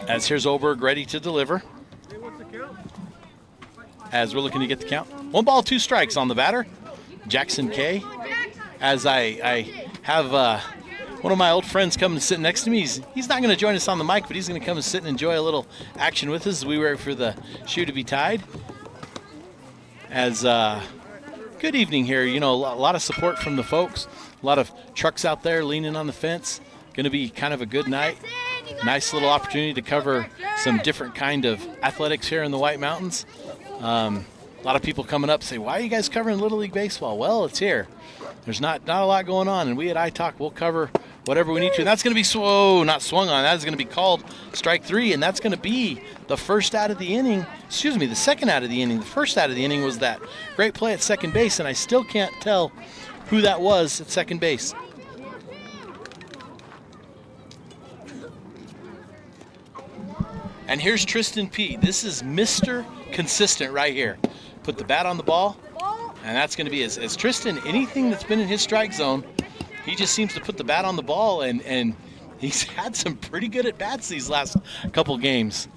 As here's Oberg ready to deliver. As we're looking to get the count. 1 ball, 2 strikes on the batter, Jackson K. As I have one of my old friends come and sit next to me. He's not going to join us on the mic, but he's going to come and sit and enjoy a little action with us as we wait for the shoe to be tied. As good evening here. You know, a lot of support from the folks. A lot of trucks out there leaning on the fence. Going to be kind of a good night. Nice little opportunity to cover some different kind of athletics here in the White Mountains. A lot of people coming up say, why are you guys covering Little League Baseball? Well, it's here. There's not a lot going on, and we at iTalk will cover whatever we need to. And that's going to be not swung on. That is going to be called strike 3, and that's going to be the first out of the inning. Excuse me, the second out of the inning. The first out of the inning was that great play at second base, and I still can't tell who that was at second base. And here's Tristan Pete. This is Mr. Consistent right here. Put the bat on the ball, and that's going to be as Tristan, anything that's been in his strike zone, he just seems to put the bat on the ball, and he's had some pretty good at-bats these last couple games.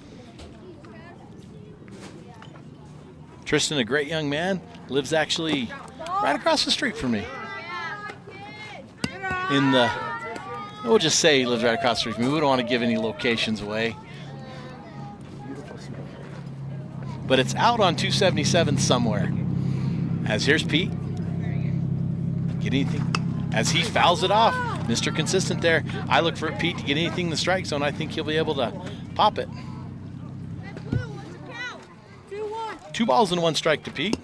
Tristan, a great young man, lives actually right across the street from me. We'll just say he lives right across the street from me. We don't want to give any locations away. But it's out on 277 somewhere. As here's Pete. Get anything. As he fouls it off. Mr. Consistent there. I look for Pete to get anything in the strike zone. I think he'll be able to pop it. 2 balls and 1 strike to Pete.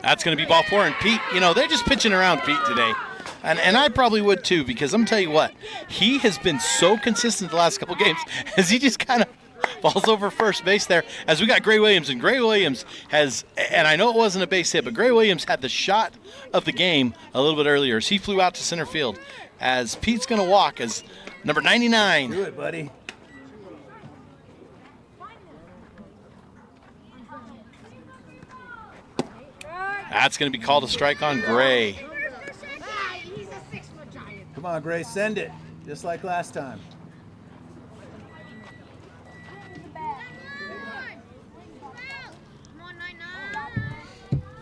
That's going to be ball 4. And Pete, you know, they're just pitching around Pete today. And I probably would too, because I'm telling you what, he has been so consistent the last couple games as he just kind of falls over first base there. As we got Gray Williams, and Gray Williams has, and I know it wasn't a base hit, but Gray Williams had the shot of the game a little bit earlier as he flew out to center field. As Pete's going to walk as number 99. Do it, buddy. That's going to be called a strike on Gray. Come on, Gray, send it, just like last time.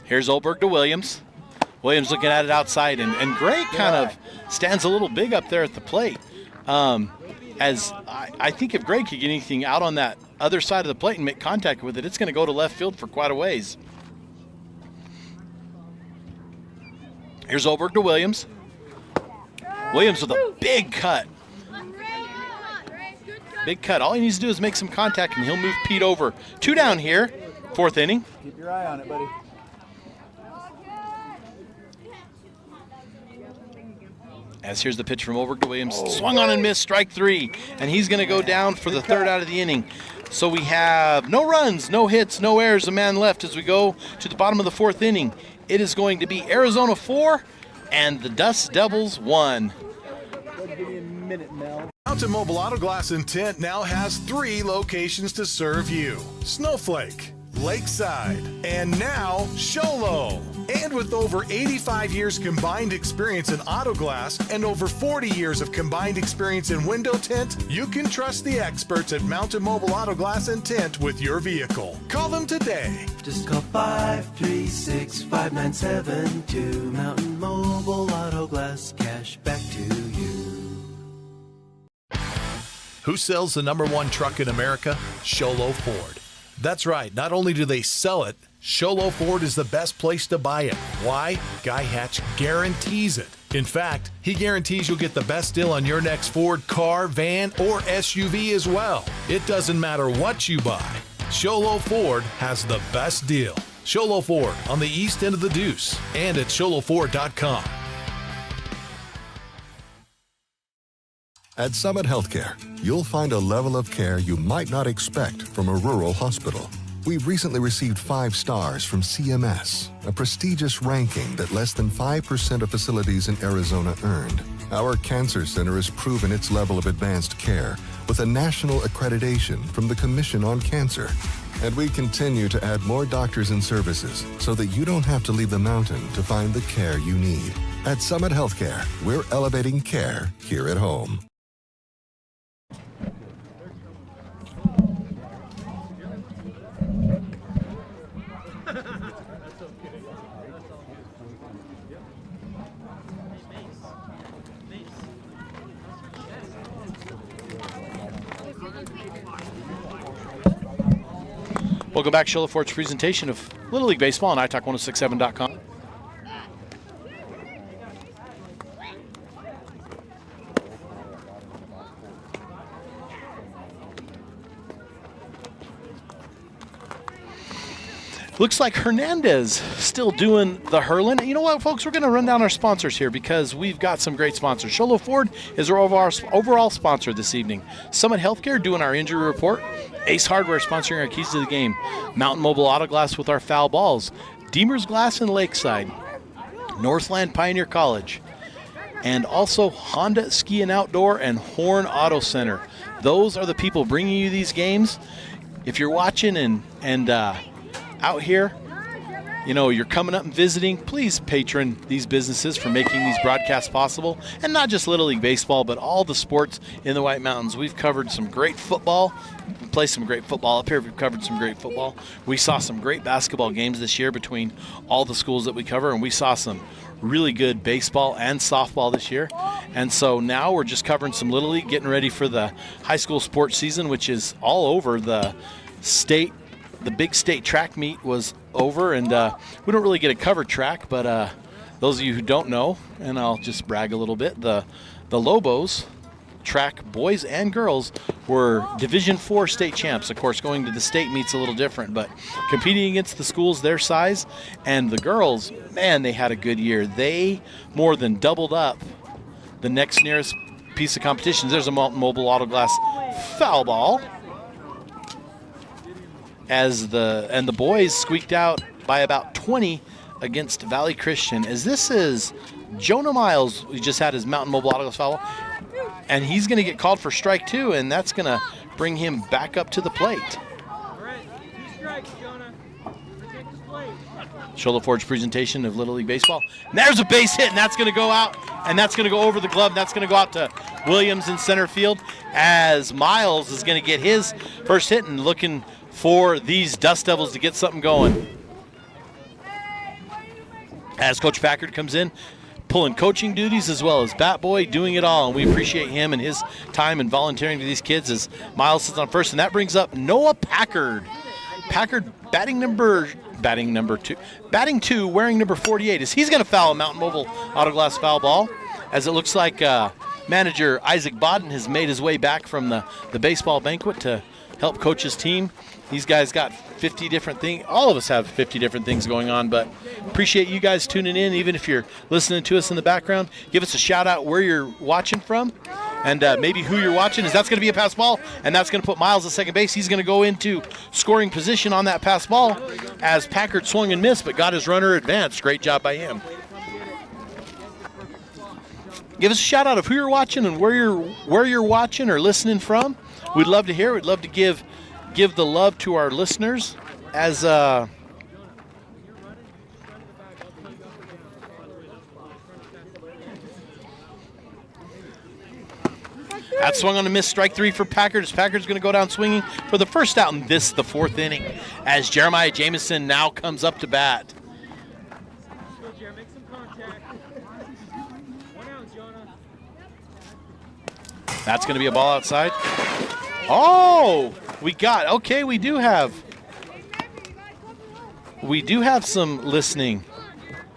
Here's Oberg to Williams. Williams looking at it outside, and Gray kind of stands a little big up there at the plate. As I think if Gray could get anything out on that other side of the plate and make contact with it, it's going to go to left field for quite a ways. Here's Oberg to Williams. Williams with a big cut. Big cut. All he needs to do is make some contact, and he'll move Pete over. 2 down here, 4th inning. Keep your eye on it, buddy. As here's the pitch from Oberg to Williams. Swung on and missed, strike 3. And he's going to go down for the 3rd out of the inning. So we have no runs, no hits, no errors, a man left as we go to the bottom of the 4th inning. It is going to be Arizona 4 and the Dust Devils 1. Give me a minute, Mel. Mountain Mobile Auto Glass and Tint now has 3 locations to serve you. Snowflake, Lakeside, and now Sholo. And with over 85 years combined experience in auto glass and over 40 years of combined experience in window tint, you can trust the experts at Mountain Mobile Auto Glass and Tint with your vehicle. Call them today. Just call 536-5972. Mountain Mobile Auto Glass, cash back to you. Who sells the #1 truck in America? Sholo Ford. That's right. Not only do they sell it, Sholo Ford is the best place to buy it. Why? Guy Hatch guarantees it. In fact, he guarantees you'll get the best deal on your next Ford car, van, or SUV as well. It doesn't matter what you buy. Sholo Ford has the best deal. Sholo Ford on the east end of the Deuce and at sholoford.com. At Summit Healthcare, you'll find a level of care you might not expect from a rural hospital. We've recently received 5 stars from CMS, a prestigious ranking that less than 5% of facilities in Arizona earned. Our cancer center has proven its level of advanced care with a national accreditation from the Commission on Cancer. And we continue to add more doctors and services so that you don't have to leave the mountain to find the care you need. At Summit Healthcare, we're elevating care here at home. Welcome back to Sholo Ford's presentation of Little League Baseball on iTalk1067.com. Looks like Hernandez still doing the hurling. You know what, folks? We're going to run down our sponsors here because we've got some great sponsors. Sholo Ford is our overall sponsor this evening. Summit Healthcare doing our injury report. Ace Hardware sponsoring our keys to the game. Mountain Mobile Auto Glass with our foul balls. Deemer's Glass in Lakeside. Northland Pioneer College. And also Honda Ski and Outdoor and Horn Auto Center. Those are the people bringing you these games. If you're watching and out here, you know, you're coming up and visiting, please patron these businesses for making these broadcasts possible. And not just Little League Baseball, but all the sports in the White Mountains. We've covered some great football. We play some great football up here. We've covered some great football. We saw some great basketball games this year between all the schools that we cover, and we saw some really good baseball and softball this year. And so now we're just covering some Little League, getting ready for the high school sports season, which is all over. The big state track meet was over, and we don't really get a covered track, but those of you who don't know, and I'll just brag a little bit, the Lobos track boys and girls were Division IV state champs. Of course, going to the state meet's a little different, but competing against the schools their size, and the girls, man, they had a good year. They more than doubled up the next nearest piece of competition. There's a Mobile Auto Glass foul ball. And the boys squeaked out by about 20 against Valley Christian. As this is Jonah Miles, who just had his Mountain Mobile Auto Glass foul, and he's going to get called for strike 2, and that's going to bring him back up to the plate. All right, 2 strikes, Jonah. Protect the plate. Sholo Ford's presentation of Little League Baseball. And there's a base hit, and that's going to go out, and that's going to go over the glove, and that's going to go out to Williams in center field, as Miles is going to get his first hit and looking for these Dust Devils to get something going. As Coach Packard comes in, pulling coaching duties as well as bat boy, doing it all, and we appreciate him and his time and volunteering to these kids as Miles sits on first, and that brings up Noah Packard. Packard batting 2, wearing number 48, as he's going to foul a Mountain Mobile Auto Glass foul ball, as it looks like manager Isaac Bodden has made his way back from the baseball banquet to help coach his team. These guys got 50 different things. All of us have 50 different things going on, but appreciate you guys tuning in. Even if you're listening to us in the background, give us a shout out where you're watching from and maybe who you're watching. That's going to be a pass ball, and that's going to put Miles at second base. He's going to go into scoring position on that pass ball as Packard swung and missed, but got his runner advanced. Great job by him. Give us a shout out of who you're watching and where you're watching or listening from. We'd love to hear. We'd love to give the love to our listeners as that swung on a miss, strike 3 for Packard, as Packard's going to go down swinging for the first out in the 4th inning, as Jeremiah Jamison now comes up to bat. That's going to be a ball outside. Oh, we do have. we do have some listening.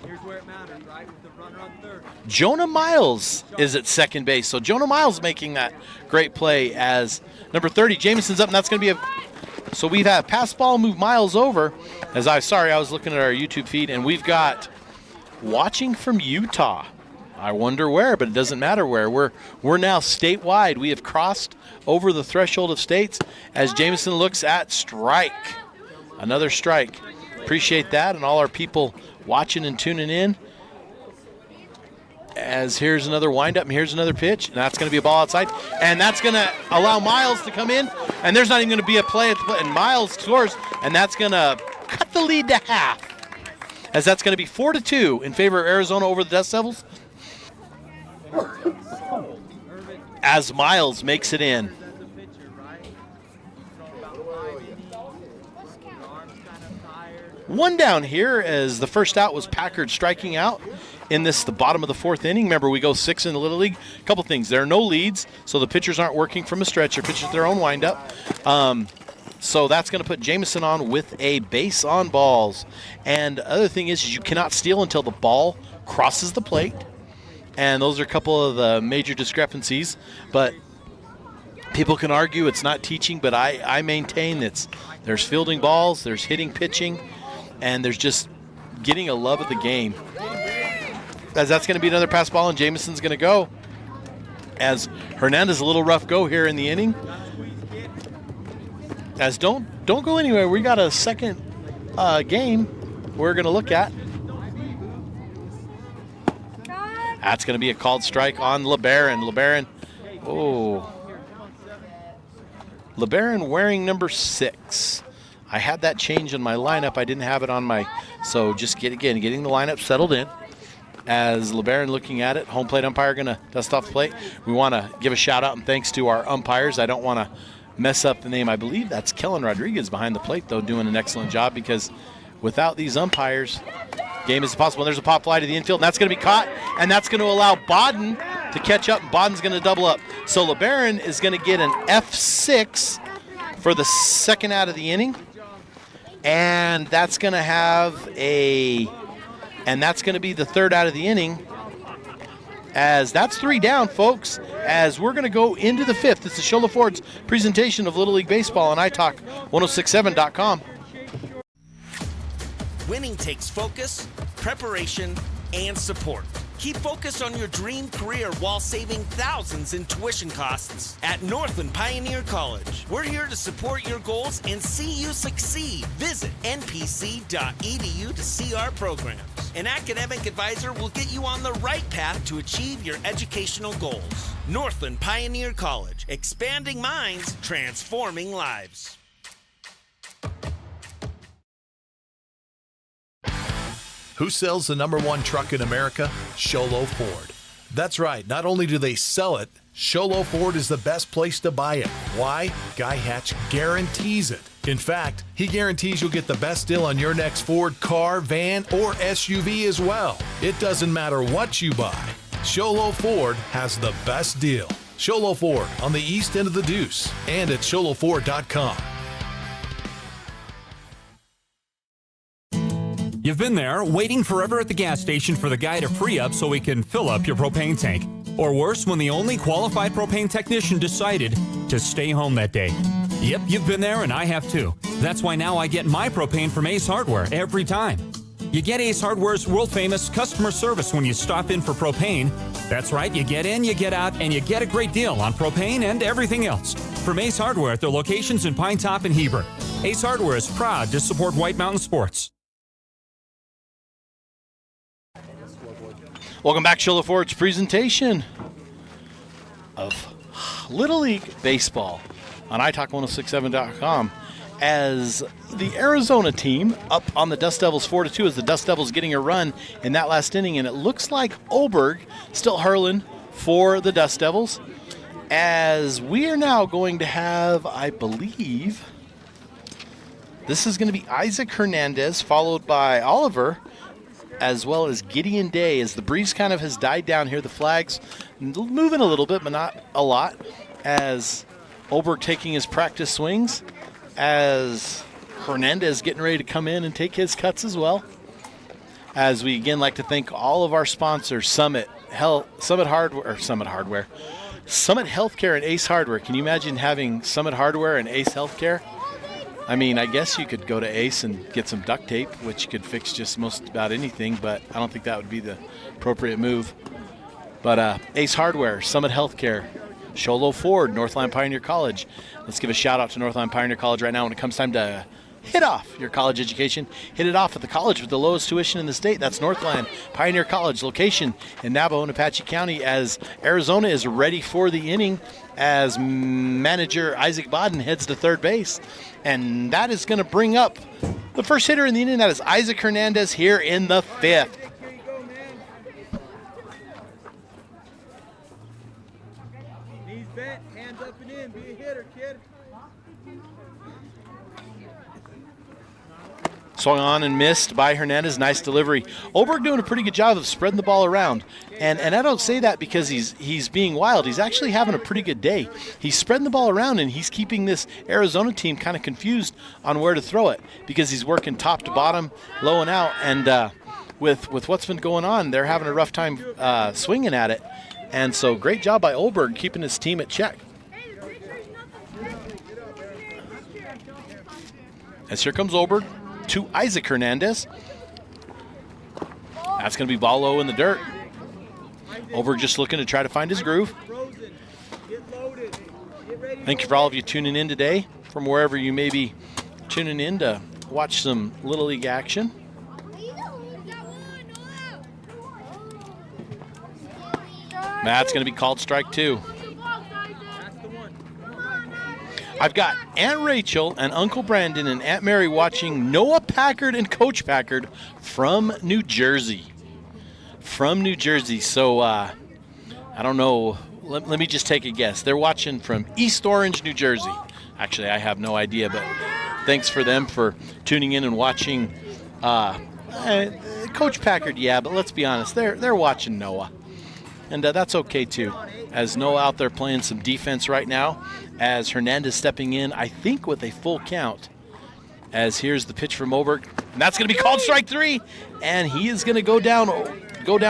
Here's where it matters, right? With the runner on third. Jonah Miles is at second base. So Jonah Miles making that great play as number 30. Jameson's up, and that's going to be so we've had pass ball move Miles over. I was looking at our YouTube feed, and we've got watching from Utah. I wonder where, but it doesn't matter where. We're now statewide. We have crossed over the threshold of states as Jameson looks at strike. Another strike. Appreciate that, and all our people watching and tuning in. As here's another windup, and here's another pitch, and that's going to be a ball outside, and that's going to allow Miles to come in, and there's not even going to be a play at the plate, and Miles scores, and that's going to cut the lead to half, as that's going to be 4-2 in favor of Arizona over the Dust Devils, as Miles makes it in. One down here as the first out was Packard striking out in the bottom of the fourth inning. Remember, we go 6 in the Little League. A couple things. There are no leads, so the pitchers aren't working from a stretch. They're pitching their own windup. So that's going to put Jameson on with a base on balls. And the other thing is you cannot steal until the ball crosses the plate. And those are a couple of the major discrepancies. But people can argue it's not teaching, but I maintain there's fielding balls, there's hitting pitching, and there's just getting a love of the game. As that's going to be another pass ball, and Jameson's going to go. As Hernandez, a little rough go here in the inning. As don't go anywhere. We got a second game we're going to look at. That's going to be a called strike on LeBaron. LeBaron wearing number 6. I had that change in my lineup. I didn't have it on my, so just getting the lineup settled in. As LeBaron looking at it, home plate umpire going to dust off the plate. We want to give a shout out and thanks to our umpires. I don't want to mess up the name. I believe that's Kellen Rodriguez behind the plate, though, doing an excellent job, because without these umpires, game is impossible. And there's a pop fly to the infield, and that's going to be caught, and that's going to allow Bodden to catch up, and Bodden's going to double up. So LeBaron is going to get an F6 for the second out of the inning, and that's going to have and that's going to be the third out of the inning, as that's 3 down, folks, as we're going to go into the 5th. It's the Shola Ford's presentation of Little League Baseball on iTalk1067.com. Winning takes focus, preparation, and support. Keep focused on your dream career while saving thousands in tuition costs at Northland Pioneer College. We're here to support your goals and see you succeed. Visit npc.edu to see our programs. An academic advisor will get you on the right path to achieve your educational goals. Northland Pioneer College, expanding minds, transforming lives. Who sells the #1 truck in America? Sholo Ford. That's right. Not only do they sell it, Sholo Ford is the best place to buy it. Why? Guy Hatch guarantees it. In fact, he guarantees you'll get the best deal on your next Ford car, van, or SUV as well. It doesn't matter what you buy. Sholo Ford has the best deal. Sholo Ford on the east end of the Deuce and at sholoford.com. You've been there, waiting forever at the gas station for the guy to free up so he can fill up your propane tank. Or worse, when the only qualified propane technician decided to stay home that day. Yep, you've been there, and I have too. That's why now I get my propane from Ace Hardware every time. You get Ace Hardware's world-famous customer service when you stop in for propane. That's right, you get in, you get out, and you get a great deal on propane and everything else. From Ace Hardware at their locations in Pine Top and Heber. Ace Hardware is proud to support White Mountain Sports. Welcome back to Shola Ford's presentation of Little League Baseball on iTalk1067.com. As the Arizona team up on the Dust Devils 4-2, as the Dust Devils getting a run in that last inning, and it looks like Oberg still hurling for the Dust Devils. As we are now going to have, I believe, this is going to be Isaac Hernandez, followed by Oliver, as well as Gideon Day, as the breeze kind of has died down here. The flags moving a little bit, but not a lot, as Oberg taking his practice swings, as Hernandez getting ready to come in and take his cuts as well. As we again like to thank all of our sponsors, Summit Healthcare and Ace Hardware. Can you imagine having Summit Hardware and Ace Healthcare? I mean, I guess you could go to Ace and get some duct tape, which could fix just most about anything, but I don't think that would be the appropriate move. But Ace Hardware, Summit Healthcare, Sholo Ford, Northline Pioneer College. Let's give a shout out to Northline Pioneer College right now when it comes time to hit off your college education. Hit it off at the college with the lowest tuition in the state. That's Northland Pioneer College, location in Navajo and Apache County, as Arizona is ready for the inning as manager Isaac Bodden heads to third base. And that is going to bring up the first hitter in the inning. That is Isaac Hernandez here in the fifth. Knees bent, hands up and in. Be a hitter, kid. Swung on and missed by Hernandez. Nice delivery. Oberg doing a pretty good job of spreading the ball around. And I don't say that because he's being wild. He's actually having a pretty good day. He's spreading the ball around, and he's keeping this Arizona team kind of confused on where to throw it because he's working top to bottom, low and out. And with what's been going on, they're having a rough time swinging at it. And so great job by Oberg keeping his team at check. As here comes Oberg to Isaac Hernandez. That's going to be ball low in the dirt. Oberg just looking to try to find his groove. Thank you for all of you tuning in today from wherever you may be tuning in to watch some Little League action. That's going to be called strike two. I've got Aunt Rachel and Uncle Brandon and Aunt Mary watching Noah Packard and Coach Packard from New Jersey. So, I don't know. Let me just take a guess. They're watching from East Orange, New Jersey. Actually, I have no idea, but thanks for them for tuning in and watching Coach Packard. Yeah, but let's be honest. They're watching Noah. And that's okay, too, as Noah out there playing some defense right now, as Hernandez stepping in, I think, with a full count. As here's the pitch from Oberg. And that's going to be called strike three. And he is going to go down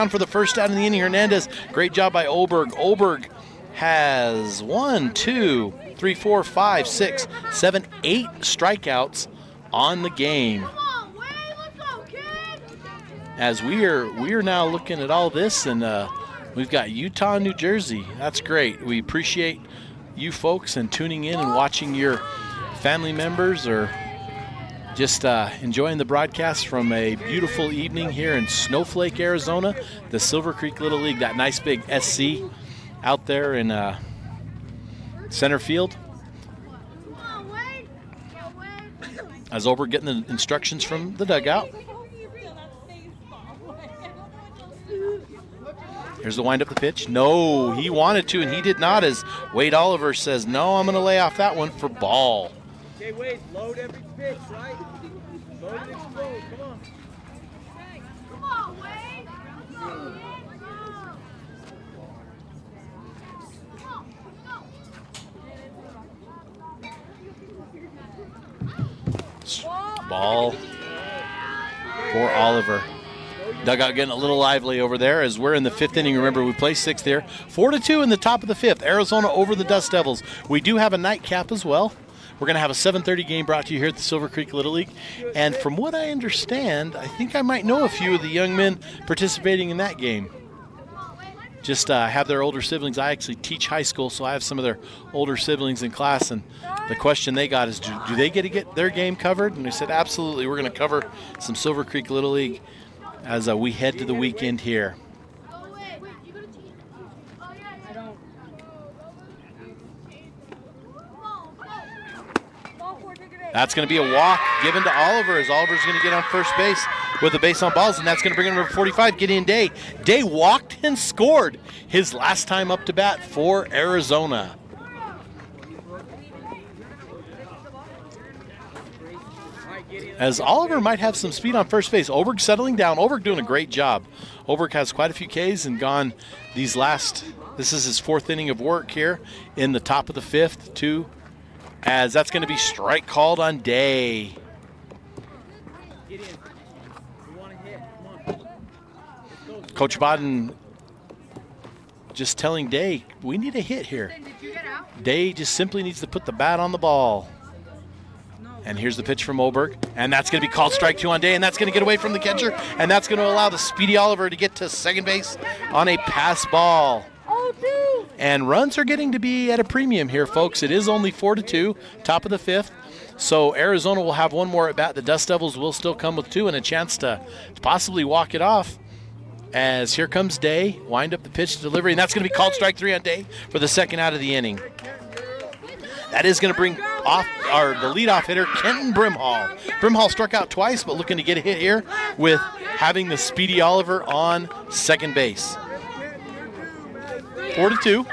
for the first out in the inning. Hernandez, great job by Oberg. Oberg has 1, 2, 3, 4, 5, 6, 7, 8 strikeouts on the game. As we are now looking at all this, and we've got Utah and New Jersey. That's great. We appreciate you folks and tuning in and watching your family members or just enjoying the broadcast from a beautiful evening here in Snowflake, Arizona, the Silver Creek Little League, that nice big SC out there in center field. As Oberg getting the instructions from the dugout. Here's the wind up the pitch. No, he wanted to, and he did not, as Wade Oliver says, no, I'm going to lay off that one for ball. Okay, Wade, load every pitch, right? Load and explode, come on. Come on, Wade. Ball for Oliver. Dugout getting a little lively over there as we're in the fifth inning. Remember, we play sixth here. 4-2 in the top of the fifth. Arizona over the Dust Devils. We do have a nightcap as well. We're going to have a 7:30 game brought to you here at the Silver Creek Little League. And from what I understand, I think I might know a few of the young men participating in that game. Just have their older siblings. I actually teach high school, so I have some of their older siblings in class. And the question they got is, do they get their game covered? And they said, absolutely. We're going to cover some Silver Creek Little League as we head to the weekend here. That's going to be a walk given to Oliver, as Oliver's going to get on first base with a base on balls, and that's going to bring in number 45, Gideon Day. Day walked and scored his last time up to bat for Arizona. As Oliver might have some speed on first base. Oberg settling down. Oberg doing a great job. Oberg has quite a few Ks and gone this is his fourth inning of work here in the top of the fifth, too. As that's going to be strike called on Day. Get in. We want to hit. Come on. Let's go. Coach Bodden just telling Day, we need a hit here. Day just simply needs to put the bat on the ball. And here's the pitch from Oberg, and that's going to be called strike 2 on Day, and that's going to get away from the catcher, and that's going to allow the speedy Oliver to get to second base on a pass ball. And runs are getting to be at a premium here, folks. It is only 4-2, top of the 5th. So Arizona will have one more at bat. The Dust Devils will still come with 2 and a chance to possibly walk it off. As here comes Day, wind up the pitch to delivery, and that's going to be called strike 3 on Day for the second out of the inning. That is going to bring off the leadoff hitter, Kenton Brimhall. Brimhall struck out twice, but looking to get a hit here with having the speedy Oliver on second base. 4-2.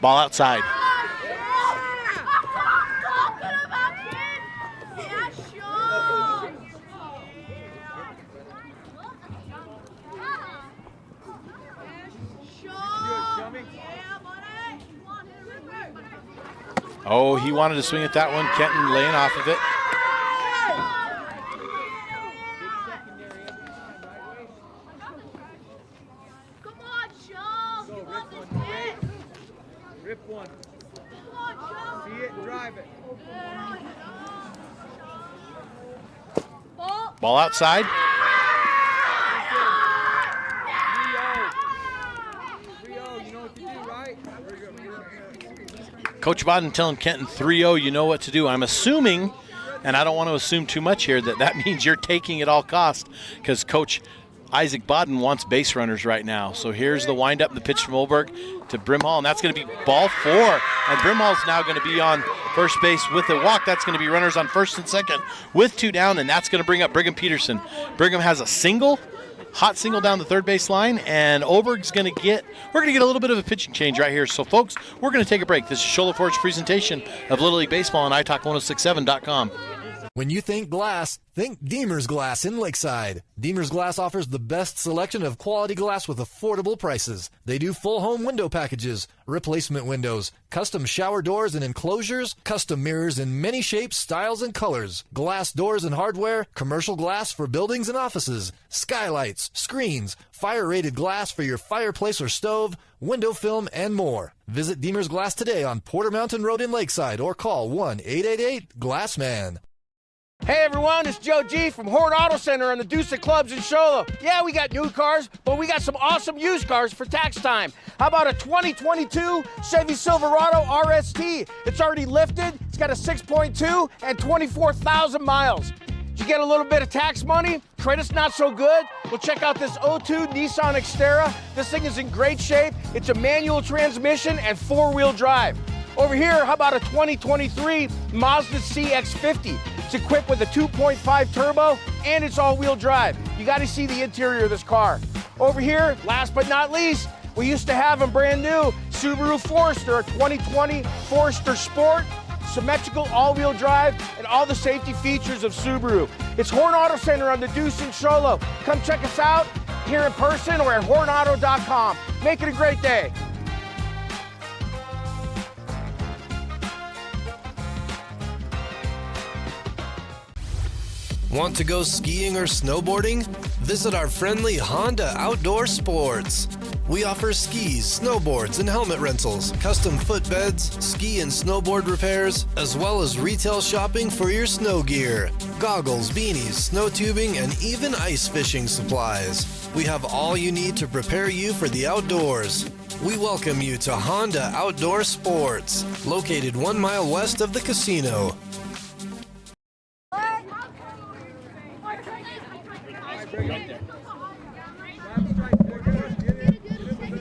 Ball outside. Oh, he wanted to swing at that one. Kenton laying off of it. Come on, Sean. Go, rip one. See it, drive it. Ball outside. 3-0, you know what to do, right? Coach Bodden telling Kenton 3-0, you know what to do. I'm assuming, and I don't want to assume too much here, that means you're taking at all cost because Coach Isaac Bodden wants base runners right now. So here's the windup and the pitch from Oberg to Brimhall, and that's going to be ball 4. And Brimhall's now going to be on first base with a walk. That's going to be runners on first and second with 2 down, and that's going to bring up Brigham Peterson. Brigham has a single, hot single down the third base line, and Oberg's we're going to get a little bit of a pitching change right here. So, folks, we're going to take a break. This is Shola Ford's presentation of Little League Baseball on iTalk1067.com. When you think glass, think Deemer's Glass in Lakeside. Deemer's Glass offers the best selection of quality glass with affordable prices. They do full home window packages, replacement windows, custom shower doors and enclosures, custom mirrors in many shapes, styles, and colors, glass doors and hardware, commercial glass for buildings and offices, skylights, screens, fire-rated glass for your fireplace or stove, window film, and more. Visit Deemer's Glass today on Porter Mountain Road in Lakeside or call 1-888-GLASSMAN. Hey everyone, it's Joe G from Horn Auto Center and the Deuce Clubs in Shola. Yeah, we got new cars, but we got some awesome used cars for tax time. How about a 2022 Chevy Silverado RST? It's already lifted, it's got a 6.2 and 24,000 miles. Did you get a little bit of tax money? Credit's not so good? Well, check out this 02 Nissan Xterra. This thing is in great shape. It's a manual transmission and 4-wheel drive. Over here, how about a 2023 Mazda CX-50? It's equipped with a 2.5 turbo and it's all-wheel drive. You got to see the interior of this car. Over here, last but not least, we used to have them brand new, Subaru Forester, a 2020 Forester Sport, symmetrical all-wheel drive, and all the safety features of Subaru. It's Horn Auto Center on the Deuce in Sholo. Come check us out here in person or at hornauto.com. Make it a great day. Want to go skiing or snowboarding? Visit our friendly Honda Outdoor Sports. We offer skis, snowboards, and helmet rentals, custom footbeds, ski and snowboard repairs, as well as retail shopping for your snow gear, goggles, beanies, snow tubing, and even ice fishing supplies. We have all you need to prepare you for the outdoors. We welcome you to Honda Outdoor Sports, located 1 mile west of the casino.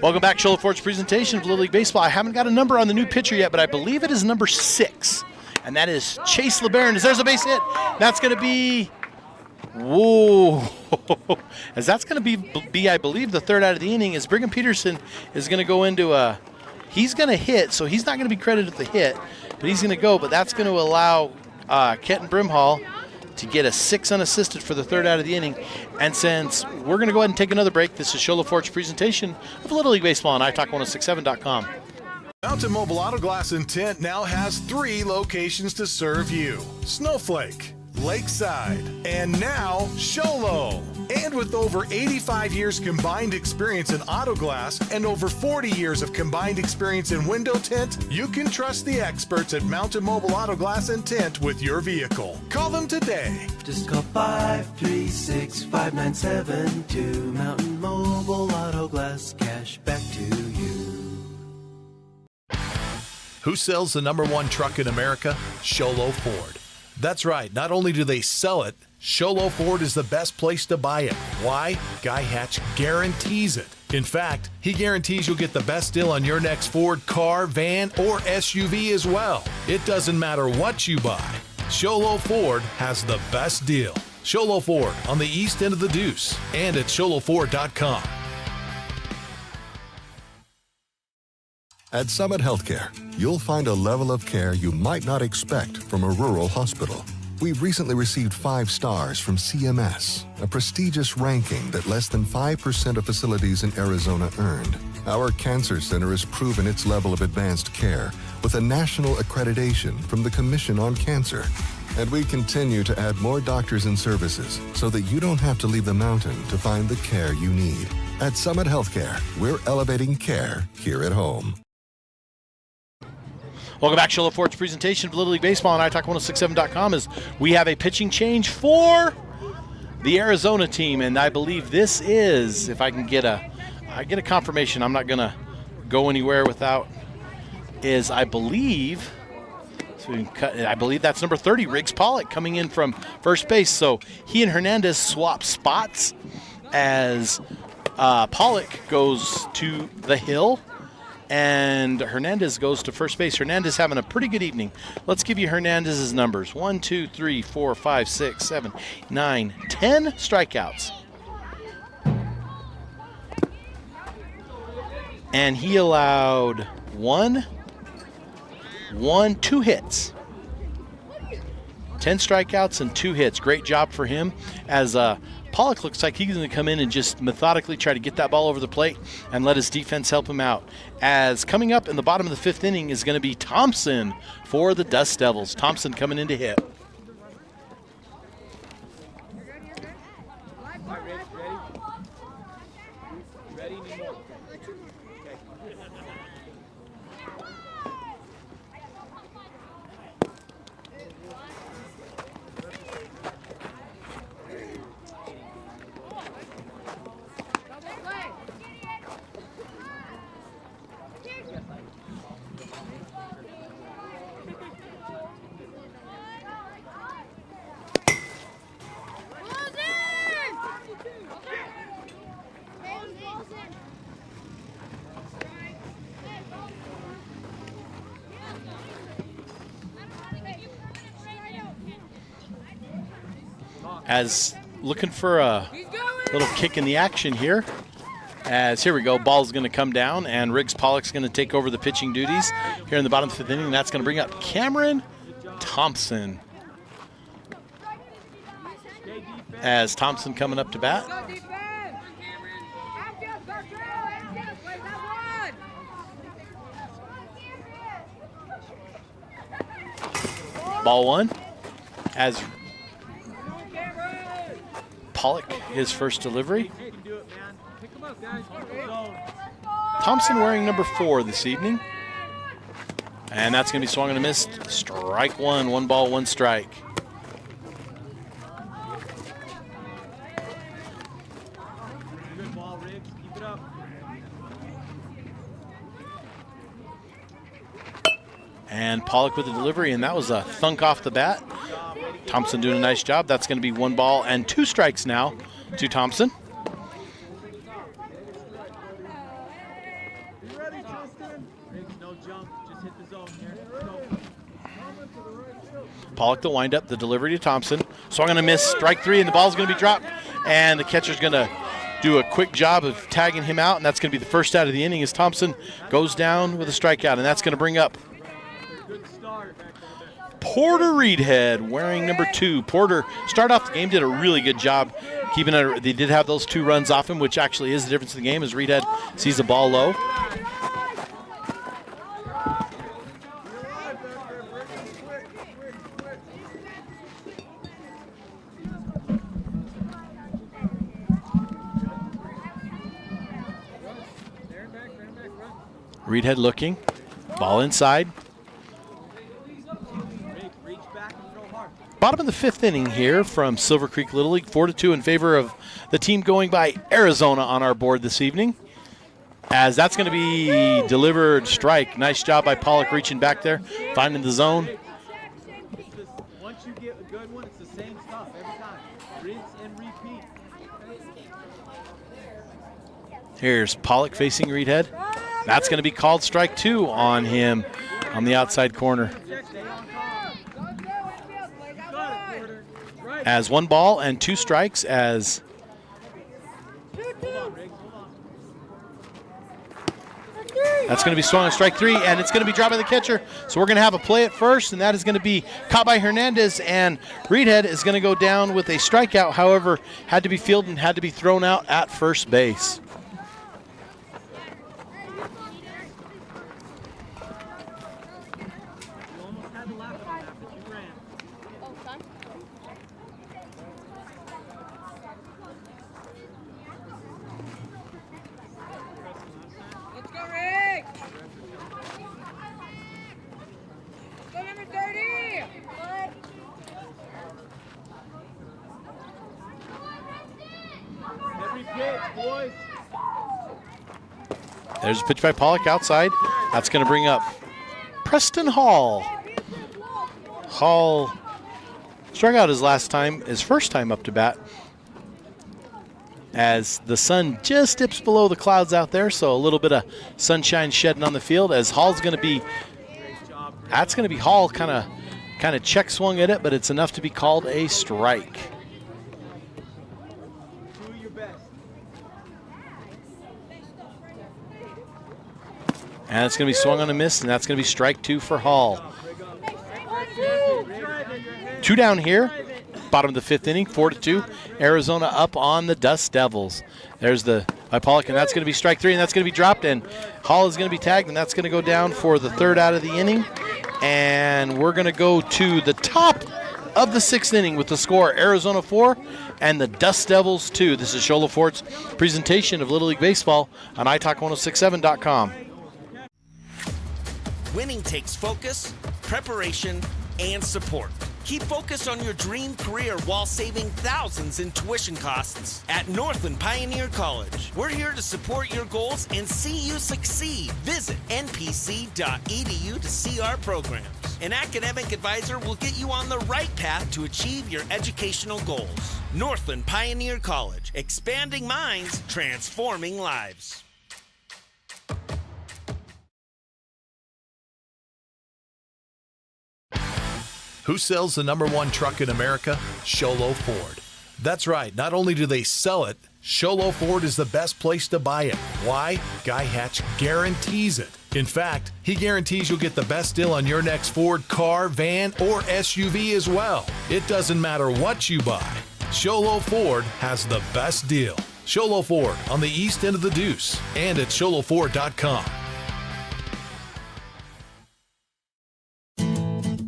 Welcome back, Shola Ford's presentation of Little League Baseball. I haven't got a number on the new pitcher yet, but I believe it is number 6, and that is Chase LeBaron. There's a base hit. That's going to be, whoa, as that's going to be, I believe, the third out of the inning. As Brigham Peterson is going to go into he's going to hit, so he's not going to be credited with the hit, but he's going to go. But that's going to allow Kenton Brimhall to get a 6 unassisted for the third out of the inning. And since we're going to go ahead and take another break, this is Show LaForge's presentation of Little League Baseball on iTalk1067.com. Mountain Mobile Auto Glass and Tint now has 3 locations to serve you: Snowflake, Lakeside, and now Sholo. And with over 85 years combined experience in auto glass and over 40 years of combined experience in window tint, you can trust the experts at Mountain Mobile Auto Glass and Tint with your vehicle. Call them today. Just call 536-5972. Mountain Mobile Auto Glass, cash back to you. Who sells the #1 truck in America? Sholo Ford. That's right. Not only do they sell it, Sholo Ford is the best place to buy it. Why? Guy Hatch guarantees it. In fact, he guarantees you'll get the best deal on your next Ford car, van, or SUV as well. It doesn't matter what you buy. Sholo Ford has the best deal. Sholo Ford on the east end of the Deuce and at sholoford.com. At Summit Healthcare, you'll find a level of care you might not expect from a rural hospital. We've recently received 5 stars from CMS, a prestigious ranking that less than 5% of facilities in Arizona earned. Our cancer center has proven its level of advanced care with a national accreditation from the Commission on Cancer. And we continue to add more doctors and services so that you don't have to leave the mountain to find the care you need. At Summit Healthcare, we're elevating care here at home. Welcome back to Show LaForge's presentation of Little League Baseball on iTalk1067.com as we have a pitching change for the Arizona team. And I believe this is, if I can get a confirmation, I'm not going to go anywhere without, is I believe that's number 30, Riggs Pollock, coming in from first base. So he and Hernandez swap spots as Pollock goes to the hill and Hernandez goes to first base. Hernandez having a pretty good evening. Let's give you Hernandez's numbers. 1, 2, 3, 4, 5, 6, 7, 9, 10 strikeouts. And he allowed 2 hits. 10 strikeouts and 2 hits. Great job for him as Pollock looks like he's going to come in and just methodically try to get that ball over the plate and let his defense help him out. As coming up in the bottom of the 5th inning is going to be Thompson for the Dust Devils. Thompson coming in to hit. As looking for a little kick in the action here. As here we go, ball's going to come down, and Riggs Pollock's going to take over the pitching duties here in the bottom of the 5th inning. That's going to bring up Cameron Thompson. As Thompson coming up to bat. Ball 1. As Pollock, his first delivery. Thompson wearing number 4 this evening. And that's going to be swung and a miss. Strike 1. 1 ball, 1 strike. Good ball, Riggs. Keep it up. And Pollock with the delivery, and that was a thunk off the bat. Thompson doing a nice job. That's going to be 1 ball and 2 strikes now to Thompson. Pollock the windup, the delivery to Thompson. Swung on a miss, strike 3, and the ball's going to be dropped. And the catcher's going to do a quick job of tagging him out, and that's going to be the first out of the inning as Thompson goes down with a strikeout, and that's going to bring up Porter Reedhead wearing number 2. Porter started off the game, did a really good job keeping it. They did have those 2 runs off him, which actually is the difference in the game as Reedhead sees the ball low. Reedhead looking, ball inside. Bottom of the 5th inning here from Silver Creek Little League, 4-2 in favor of the team going by Arizona on our board this evening. As that's going to be delivered strike. Nice job by Pollock reaching back there, finding the zone. Once you get a good one, it's the same stuff every time. Rinse and repeat. Here's Pollock facing Reedhead. That's going to be called strike 2 on him on the outside corner. As 1 ball and 2 strikes as that's going to be swung on strike 3, and it's going to be dropped by the catcher. So we're going to have a play at first, and that is going to be caught by Hernandez, and Reedhead is going to go down with a strikeout. However, had to be fielded and had to be thrown out at first base. There's a pitch by Pollock outside. That's going to bring up Preston Hall. Hall struck out his first time up to bat, as the sun just dips below the clouds out there, so a little bit of sunshine shedding on the field. As Hall's going to be, that's going to be Hall kind of check swung at it, but it's enough to be called a strike. And it's going to be swung on a miss, and that's going to be strike 2 for Hall. 2 down here, bottom of the 5th inning, 4-2. Arizona up on the Dust Devils. There's the by Pollock, and that's going to be strike 3, and that's going to be dropped, and Hall is going to be tagged, and that's going to go down for the 3rd out of the inning. And we're going to go to the top of the 6th inning with the score Arizona 4 and the Dust Devils 2. This is Shola Ford's presentation of Little League Baseball on italk1067.com. Winning takes focus, preparation, and support. Keep focused on your dream career while saving thousands in tuition costs at Northland Pioneer College. We're here to support your goals and see you succeed. Visit npc.edu to see our programs. An academic advisor will get you on the right path to achieve your educational goals. Northland Pioneer College, expanding minds, transforming lives. Who sells the #1 truck in America? Sholo Ford. That's right, not only do they sell it, Sholo Ford is the best place to buy it. Why? Guy Hatch guarantees it. In fact, he guarantees you'll get the best deal on your next Ford car, van, or SUV as well. It doesn't matter what you buy. Sholo Ford has the best deal. Sholo Ford on the east end of the Deuce and at sholoford.com.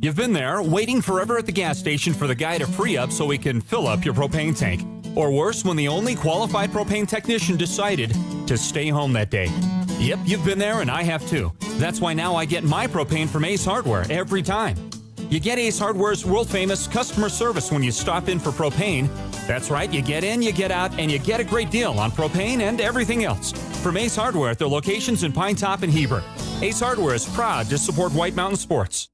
You've been there, waiting forever at the gas station for the guy to free up so he can fill up your propane tank. Or worse, when the only qualified propane technician decided to stay home that day. Yep, you've been there and I have too. That's why now I get my propane from Ace Hardware every time. You get Ace Hardware's world-famous customer service when you stop in for propane. That's right, you get in, you get out, and you get a great deal on propane and everything else. From Ace Hardware at their locations in Pine Top and Heber. Ace Hardware is proud to support White Mountain Sports.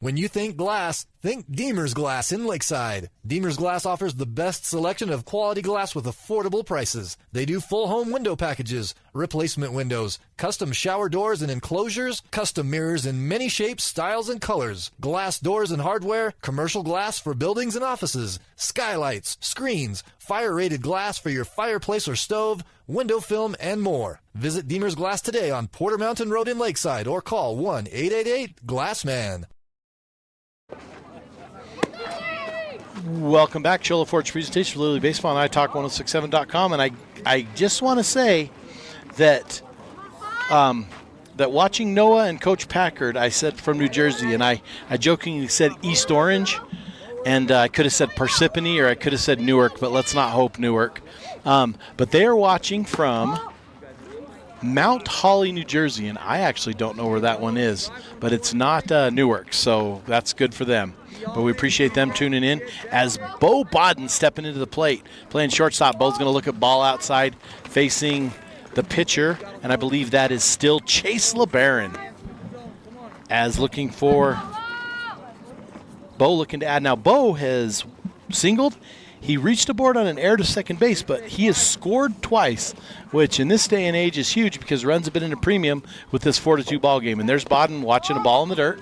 When you think glass, think Deemer's Glass in Lakeside. Deemer's Glass offers the best selection of quality glass with affordable prices. They do full home window packages, replacement windows, custom shower doors and enclosures, custom mirrors in many shapes, styles, and colors, glass doors and hardware, commercial glass for buildings and offices, skylights, screens, fire-rated glass for your fireplace or stove, window film, and more. Visit Deemer's Glass today on Porter Mountain Road in Lakeside or call 1-888-GLASSMAN. Welcome back. Shola Ford's presentation for Lily Baseball on iTalk1067.com. And I just want to say that that watching Noah and Coach Packard, I said from New Jersey, and I jokingly said East Orange, and I could have said Parsippany or I could have said Newark, but let's not hope Newark. But they are watching from Mount Holly, New Jersey, and I actually don't know where that one is, but it's not Newark, so that's good for them. But we appreciate them tuning in as Bo Bodden stepping into the plate, playing shortstop. Bo's going to look at ball outside, facing the pitcher, and I believe that is still Chase LeBaron. As looking for Bo, looking to add. Now, Bo has singled. He reached aboard on an error to second base, but he has scored twice, which in this day and age is huge because runs have been in a premium with this 4-2 ball game. And there's Bodden watching a ball in the dirt.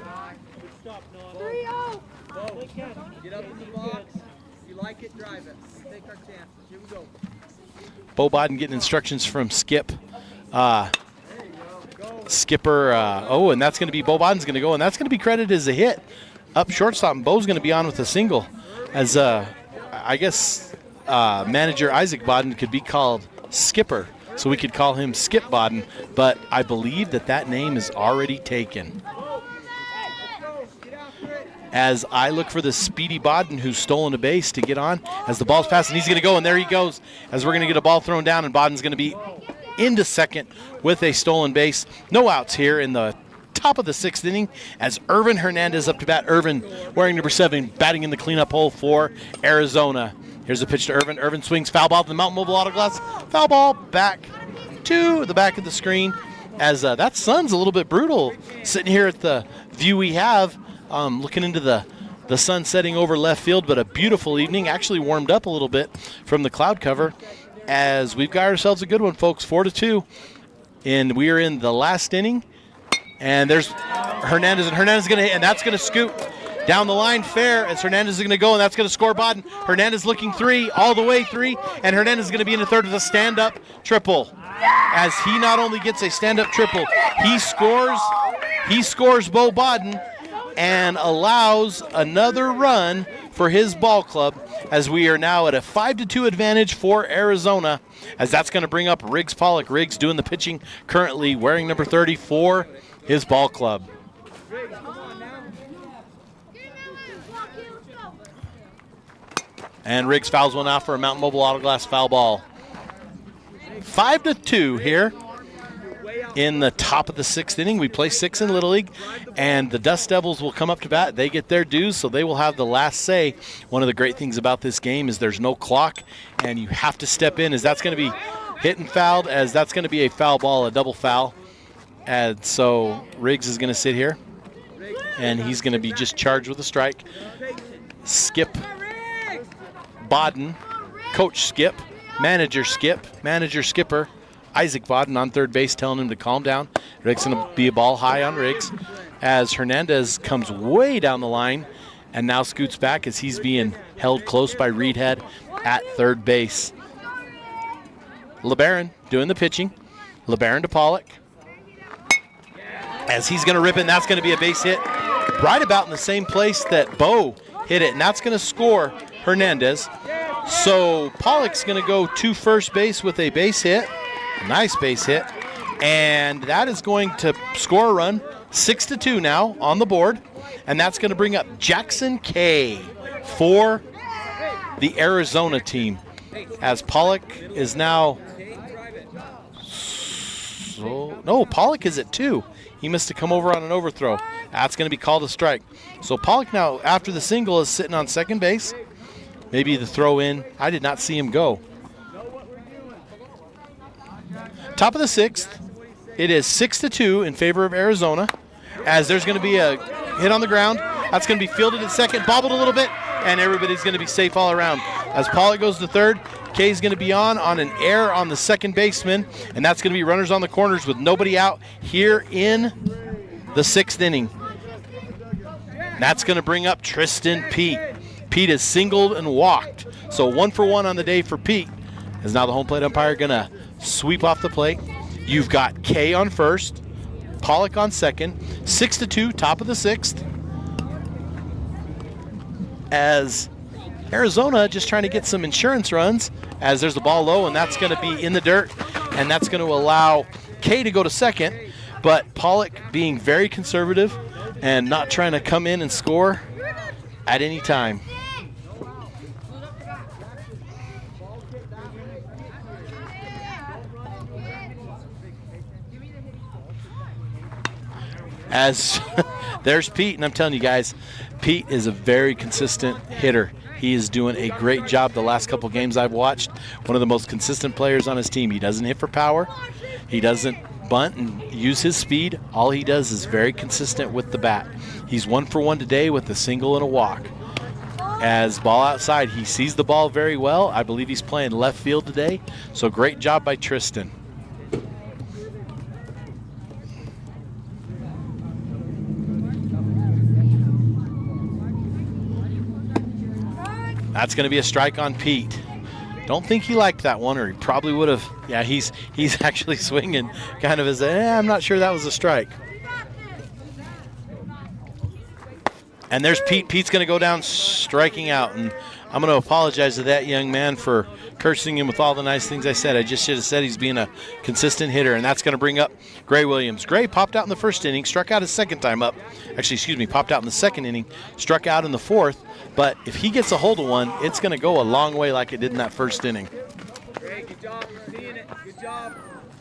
Get up in the box. If you like it, drive it. Take our chances. Here we go. Bo Bodden getting instructions from Skip. Skipper, and that's going to be Bo Bodden's going to go, and that's going to be credited as a hit. Up shortstop, and Bo's going to be on with a single. As I guess manager Isaac Bodden could be called Skipper, so we could call him Skip Bodden, but I believe that name is already taken. As I look for the speedy Bodden who's stolen a base to get on, as the ball's passing, he's going to go, and there he goes, as we're going to get a ball thrown down, and Bodden's going to be into second with a stolen base. No outs here in the top of the 6th inning as Irvin Hernandez up to bat. Irvin wearing number 7, batting in the cleanup hole for Arizona. Here's a pitch to Irvin. Irvin swings foul ball to the Mountain Mobile Auto Glass. Foul ball back to the back of the screen as that sun's a little bit brutal sitting here at the view we have, looking into the sun setting over left field, but a beautiful evening. Actually warmed up a little bit from the cloud cover as we've got ourselves a good one, folks. 4-2, and we are in the last inning. And there's Hernandez, and Hernandez is going to hit, and that's going to scoot down the line fair as Hernandez is going to go, and that's going to score Bodden. Hernandez looking 3, all the way 3, and Hernandez is going to be in the third with a stand-up triple. As he not only gets a stand-up triple, he scores Bo Bodden and allows another run for his ball club as we are now at a 5-2 advantage for Arizona, as that's going to bring up Riggs Pollock. Riggs doing the pitching currently, wearing number 30 for his ball club. And Riggs fouls one out for a Mountain Mobile Auto Glass foul ball. 5-2 here in the top of the 6th inning. We play 6 in Little League, and the Dust Devils will come up to bat. They get their dues, so they will have the last say. One of the great things about this game is there's no clock, and you have to step in, as that's going to be hit and fouled, as that's going to be a foul ball, a double foul. And so Riggs is going to sit here, and he's going to be just charged with a strike. Skip Bodden, Coach Skip, Manager Skipper, Isaac Bodden on third base telling him to calm down. Riggs going to be a ball high on Riggs as Hernandez comes way down the line and now scoots back as he's being held close by Reedhead at third base. LeBaron doing the pitching. LeBaron to Pollock. As he's going to rip it, and that's going to be a base hit right about in the same place that Bo hit it, and that's going to score Hernandez. So Pollock's going to go to first base with a base hit, nice base hit, and that is going to score a run. 6-2 now on the board, and that's going to bring up Jackson Kay for the Arizona team, as Pollock is now. No, Pollock is at 2. He must have come over on an overthrow. That's going to be called a strike. So Pollock now, after the single, is sitting on second base. Maybe the throw in. I did not see him go. Top of the 6th. It is 6-2 in favor of Arizona, as there's going to be a hit on the ground. That's going to be fielded at second, bobbled a little bit, and everybody's going to be safe all around. As Pollock goes to third, Kay's going to be on an error on the second baseman, and that's going to be runners on the corners with nobody out here in the 6th inning. That's going to bring up Tristan Pete. Pete has singled and walked, so 1 for 1 on the day for Pete. Is now the home plate umpire going to sweep off the plate. You've got Kay on first, Pollock on second, 6-2, top of the 6th. As Arizona just trying to get some insurance runs as there's the ball low, and that's going to be in the dirt, and that's going to allow Kay to go to second. But Pollock being very conservative and not trying to come in and score at any time. As there's Pete, and I'm telling you guys, Pete is a very consistent hitter. He is doing a great job the last couple games I've watched. One of the most consistent players on his team. He doesn't hit for power. He doesn't bunt and use his speed. All he does is very consistent with the bat. He's 1 for 1 today with a single and a walk. As ball outside, he sees the ball very well. I believe he's playing left field today. So great job by Tristan. That's going to be a strike on Pete. Don't think he liked that one, or he probably would have. Yeah, he's actually swinging kind of as I'm not sure that was a strike. And there's Pete. Pete's going to go down striking out, and I'm going to apologize to that young man for cursing him with all the nice things I said. I just should have said he's being a consistent hitter, and that's going to bring up Gray Williams. Gray popped out in the first inning, struck out his second time up. Actually, excuse me, popped out in the second inning, struck out in the fourth. But if he gets a hold of one, it's going to go a long way like it did in that first inning. Great, good job. Seeing it. Good job.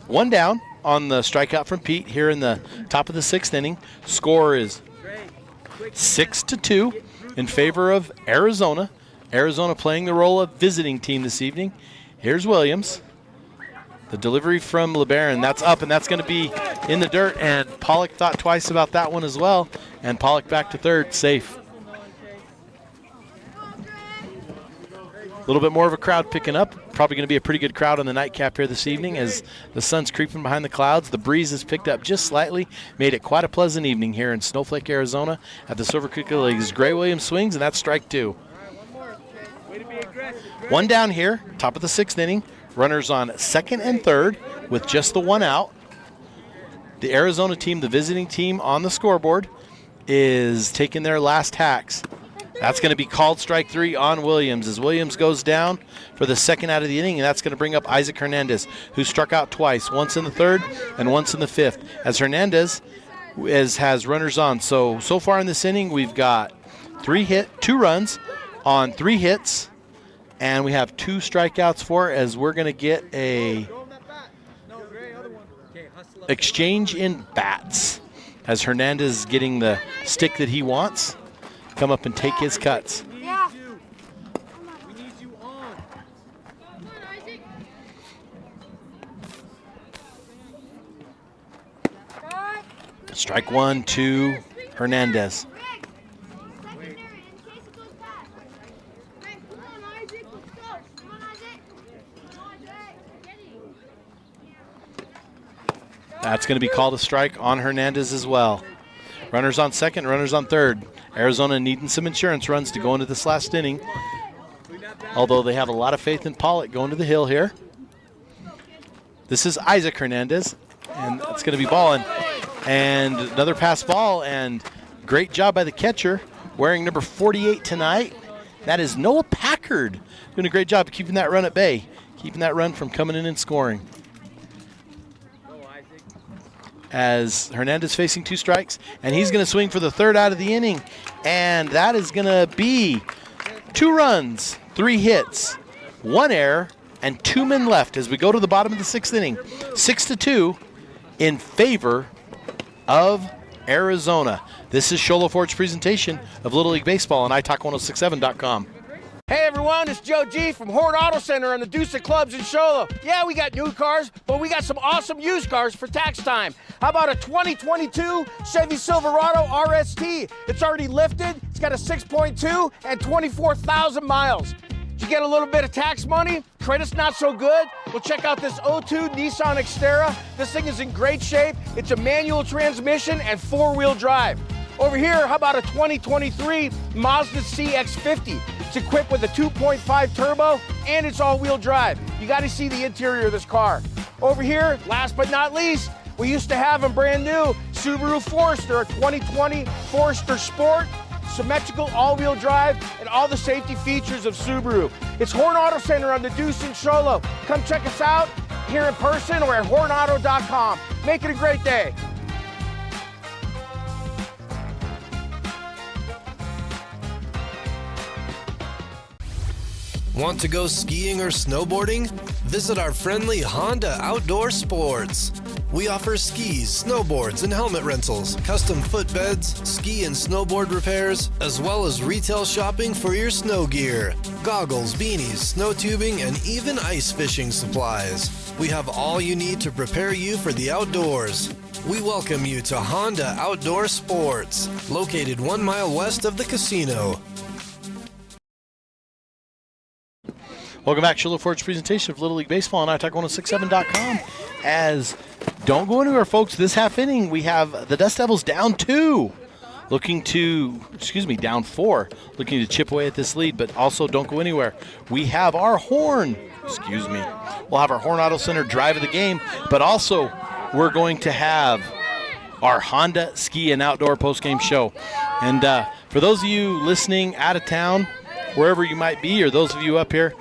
One down on the strikeout from Pete here in the top of the 6th inning. Score is 6-2 in favor of Arizona. Arizona playing the role of visiting team this evening. Here's Williams. The delivery from LeBaron, that's up, and that's going to be in the dirt. And Pollock thought twice about that one as well. And Pollock back to third, safe. A little bit more of a crowd picking up. Probably going to be a pretty good crowd on the nightcap here this evening as the sun's creeping behind the clouds. The breeze has picked up just slightly. Made it quite a pleasant evening here in Snowflake, Arizona at the Silver Creek Leagues. Gray Williams swings, and that's strike 2. One down here, top of the 6th inning. Runners on 2nd and 3rd with just the one out. The Arizona team, the visiting team on the scoreboard, is taking their last hacks. That's going to be called strike 3 on Williams as Williams goes down for the second out of the inning, and that's going to bring up Isaac Hernandez, who struck out twice, once in the 3rd and once in the 5th, as Hernandez has runners on. So far in this inning, we've got 2 runs on 3 hits, and we have 2 strikeouts for as we're going to get a exchange in bats as Hernandez is getting the stick that he wants. Come up and take his cuts. Yeah. We need you on. Strike 1 to Hernandez. That's going to be called a strike on Hernandez as well. Runners on 2nd, runners on 3rd. Arizona needing some insurance runs to go into this last inning, although they have a lot of faith in Pollock going to the hill here. This is Isaac Hernandez, and it's going to be balling. And another pass ball, and great job by the catcher, wearing number 48 tonight. That is Noah Packard, doing a great job of keeping that run at bay, keeping that run from coming in and scoring. As Hernandez facing 2 strikes, and he's going to swing for the 3rd out of the inning, and that is going to be 2 runs, 3 hits, 1 error, and 2 men left as we go to the bottom of the 6th inning. 6-2 in favor of Arizona. This is Show Low Ford's presentation of Little League Baseball on iTalk1067.com. Hey everyone, it's Joe G from Hort Auto Center and the Deuce Clubs in Shola. Yeah, we got new cars, but we got some awesome used cars for tax time. How about a 2022 Chevy Silverado RST? It's already lifted, it's got a 6.2 and 24,000 miles. Did you get a little bit of tax money? Credit's not so good? Well, check out this 02 Nissan Xterra. This thing is in great shape. It's a manual transmission and 4-wheel drive. Over here, how about a 2023 Mazda CX-50? It's equipped with a 2.5 turbo and it's all-wheel drive. You got to see the interior of this car. Over here, last but not least, we used to have them brand new, Subaru Forester, a 2020 Forester Sport. symmetrical all-wheel drive, and all the safety features of Subaru. It's Horn Auto Center on the Deuce in Sholo. Come check us out here in person or at hornauto.com. Make it a great day. Want to go skiing or snowboarding? Visit our friendly Honda Outdoor Sports. We offer skis, snowboards, and helmet rentals, custom footbeds, ski and snowboard repairs, as well as retail shopping for your snow gear, goggles, beanies, snow tubing, and even ice fishing supplies. We have all you need to prepare you for the outdoors. We welcome you to Honda Outdoor Sports, located 1 mile west of the casino. Welcome back to Sholo Ford's presentation of Little League Baseball on iTalk1067.com. As don't go anywhere, folks. This half inning, we have the Dust Devils down 4, looking to chip away at this lead, but also don't go anywhere. We have our Horn Auto Center drive of the game, but also we're going to have our Honda Ski and Outdoor postgame show. And for those of you listening out of town, wherever you might be, or those of you up here,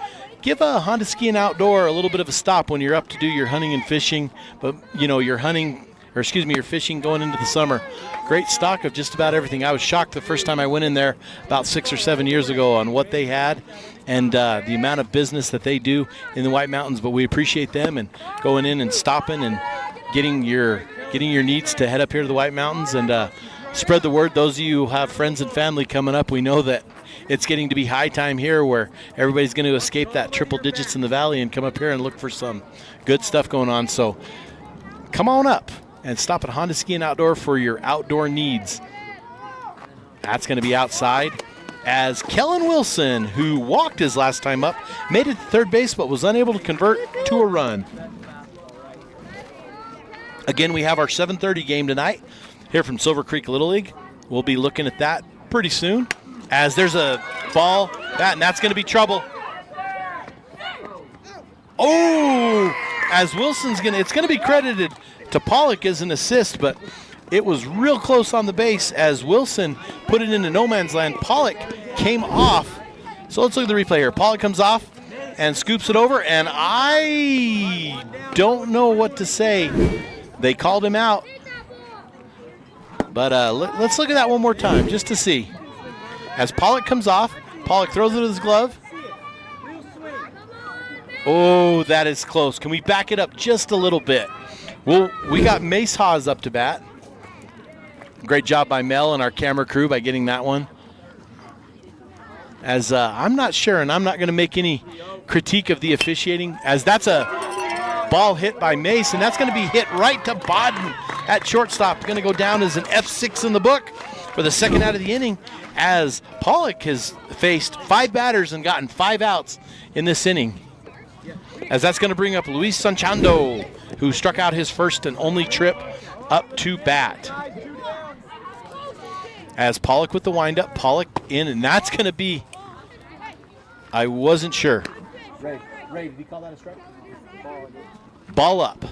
give a Honda Ski and Outdoor a little bit of a stop when you're up to do your hunting and fishing, but your fishing going into the summer. Great stock of just about everything. I was shocked the first time I went in there about 6 or 7 years ago on what they had and the amount of business that they do in the White Mountains, but we appreciate them and going in and stopping and getting your needs to head up here to the White Mountains and spread the word. Those of you who have friends and family coming up, we know that it's getting to be high time here where everybody's going to escape that triple digits in the valley and come up here and look for some good stuff going on. So come on up and stop at Honda Ski and Outdoor for your outdoor needs. That's going to be outside as Kellen Wilson, who walked his last time up, made it to third base but was unable to convert to a run. Again, we have our 7:30 game tonight here from Silver Creek Little League. We'll be looking at that pretty soon. As there's a ball, and that's going to be trouble. Oh, as Wilson's it's going to be credited to Pollock as an assist, but it was real close on the base as Wilson put it into no man's land. Pollock came off. So let's look at the replay here. Pollock comes off and scoops it over, and I don't know what to say. They called him out. But let's look at that one more time just to see. As Pollock comes off, Pollock throws it with his glove. Oh, that is close. Can we back it up just a little bit? Well, we got Mace Haas up to bat. Great job by Mel and our camera crew by getting that one. As I'm not sure, and I'm not going to make any critique of the officiating, as that's a ball hit by Mace, and that's going to be hit right to Bodden at shortstop. Going to go down as an F6 in the book for the second out of the inning, as Pollock has faced 5 batters and gotten 5 outs in this inning. As that's going to bring up Luis Sanchando, who struck out his first and only trip up to bat. As Pollock with the windup, Pollock in, and that's going to be, I wasn't sure. Ray, did he call that a strike? Ball up.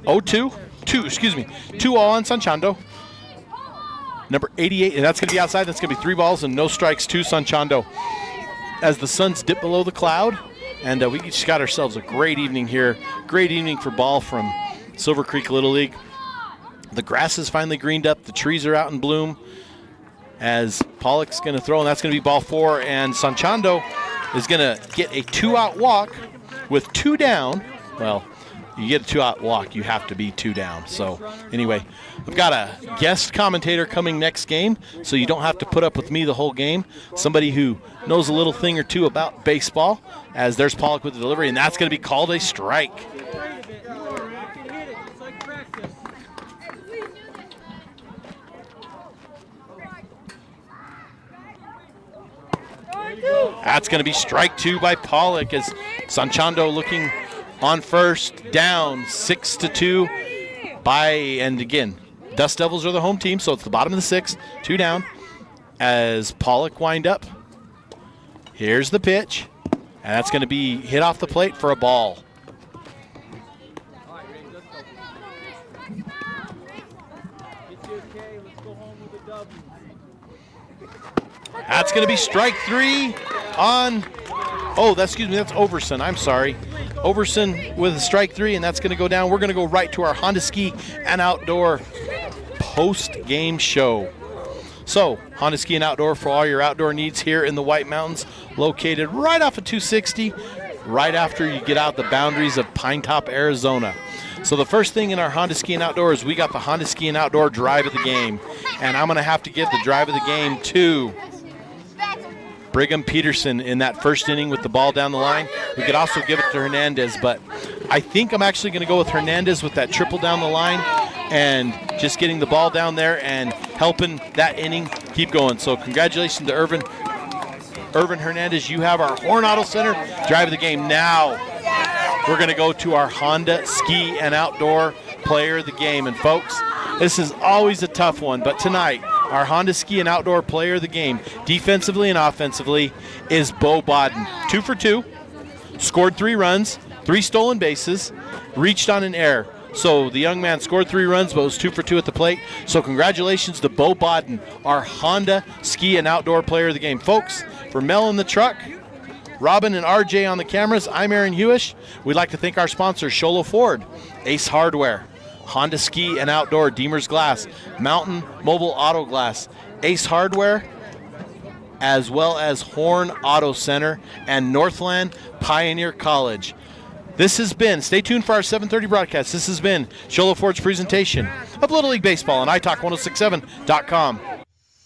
Oh, 2 all on Sanchando. Number 88, and that's going to be outside. That's going to be 3 balls and no strikes to Sanchando. As the suns dip below the cloud, and we just got ourselves a great evening here. Great evening for ball from Silver Creek Little League. The grass is finally greened up. The trees are out in bloom. As Pollock's going to throw, and that's going to be ball 4, and Sanchando is going to get a 2-out walk with 2 down. Well, you get a 2-out walk, you have to be 2 down. So anyway, I've got a guest commentator coming next game, so you don't have to put up with me the whole game. Somebody who knows a little thing or two about baseball, as there's Pollock with the delivery, and that's going to be called a strike. That's going to be strike 2 by Pollock, as Sanchando looking on first, down 6-2 and again, Dust Devils are the home team, so it's the bottom of the 6th, 2 down, as Pollock wind up. Here's the pitch, And that's going to be hit off the plate for a ball. All right, Ray, let's go. It's okay. Let's go home with a W. That's going to be strike 3 on, that's Overson. I'm sorry. Overson with a strike 3, and that's going to go down. We're going to go right to our Honda Ski and Outdoor post-game show. So, Honda Ski and Outdoor for all your outdoor needs here in the White Mountains, located right off of 260, right after you get out the boundaries of Pine Top, Arizona. So the first thing in our Honda Ski and Outdoor is we got the Honda Ski and Outdoor drive of the game. And I'm going to have to give the drive of the game to Brigham Peterson in that first inning with the ball down the line. We could also give it to Hernandez, but I think I'm actually going to go with Hernandez with that triple down the line and just getting the ball down there and helping that inning keep going. So congratulations to Irvin Hernandez. You have our Horn Auto Center drive of the game. Now we're going to go to our Honda Ski and Outdoor player of the game. And folks, this is always a tough one, but tonight our Honda Ski and Outdoor player of the game, defensively and offensively, is Bo Bodden. 2 for 2, scored 3 runs, 3 stolen bases, reached on an error. So the young man scored 3 runs, but was 2 for 2 at the plate. So congratulations to Bo Bodden, our Honda Ski and Outdoor player of the game. Folks, for Mel in the truck, Robin and RJ on the cameras, I'm Aaron Hewish. We'd like to thank our sponsors, Sholo Ford, Ace Hardware, Honda Ski and Outdoor, Deemer's Glass, Mountain Mobile Auto Glass, Ace Hardware, as well as Horn Auto Center and Northland Pioneer College. This has been, stay tuned for our 7:30 broadcast. This has been Sholo Ford's presentation of Little League Baseball on iTalk1067.com.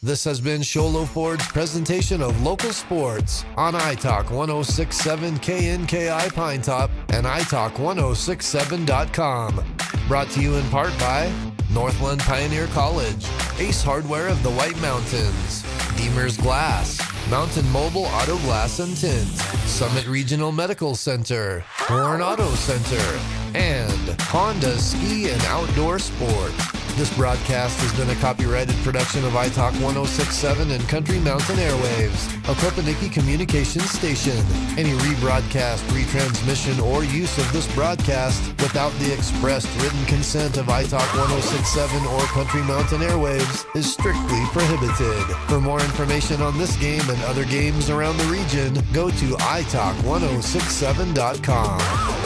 This has been Sholo Ford's presentation of local sports on iTalk 1067 KNKI Pine Top and iTalk1067.com. Brought to you in part by Northland Pioneer College, Ace Hardware of the White Mountains, Deemer's Glass, Mountain Mobile Auto Glass and Tint, Summit Regional Medical Center, Horn Auto Center, and Honda Ski and Outdoor Sport. This broadcast has been a copyrighted production of iTalk 1067 and Country Mountain Airwaves, a Kopanicki communications station. Any rebroadcast, retransmission, or use of this broadcast without the expressed written consent of iTalk 1067 or Country Mountain Airwaves is strictly prohibited. For more information on this game and other games around the region, go to iTalk1067.com.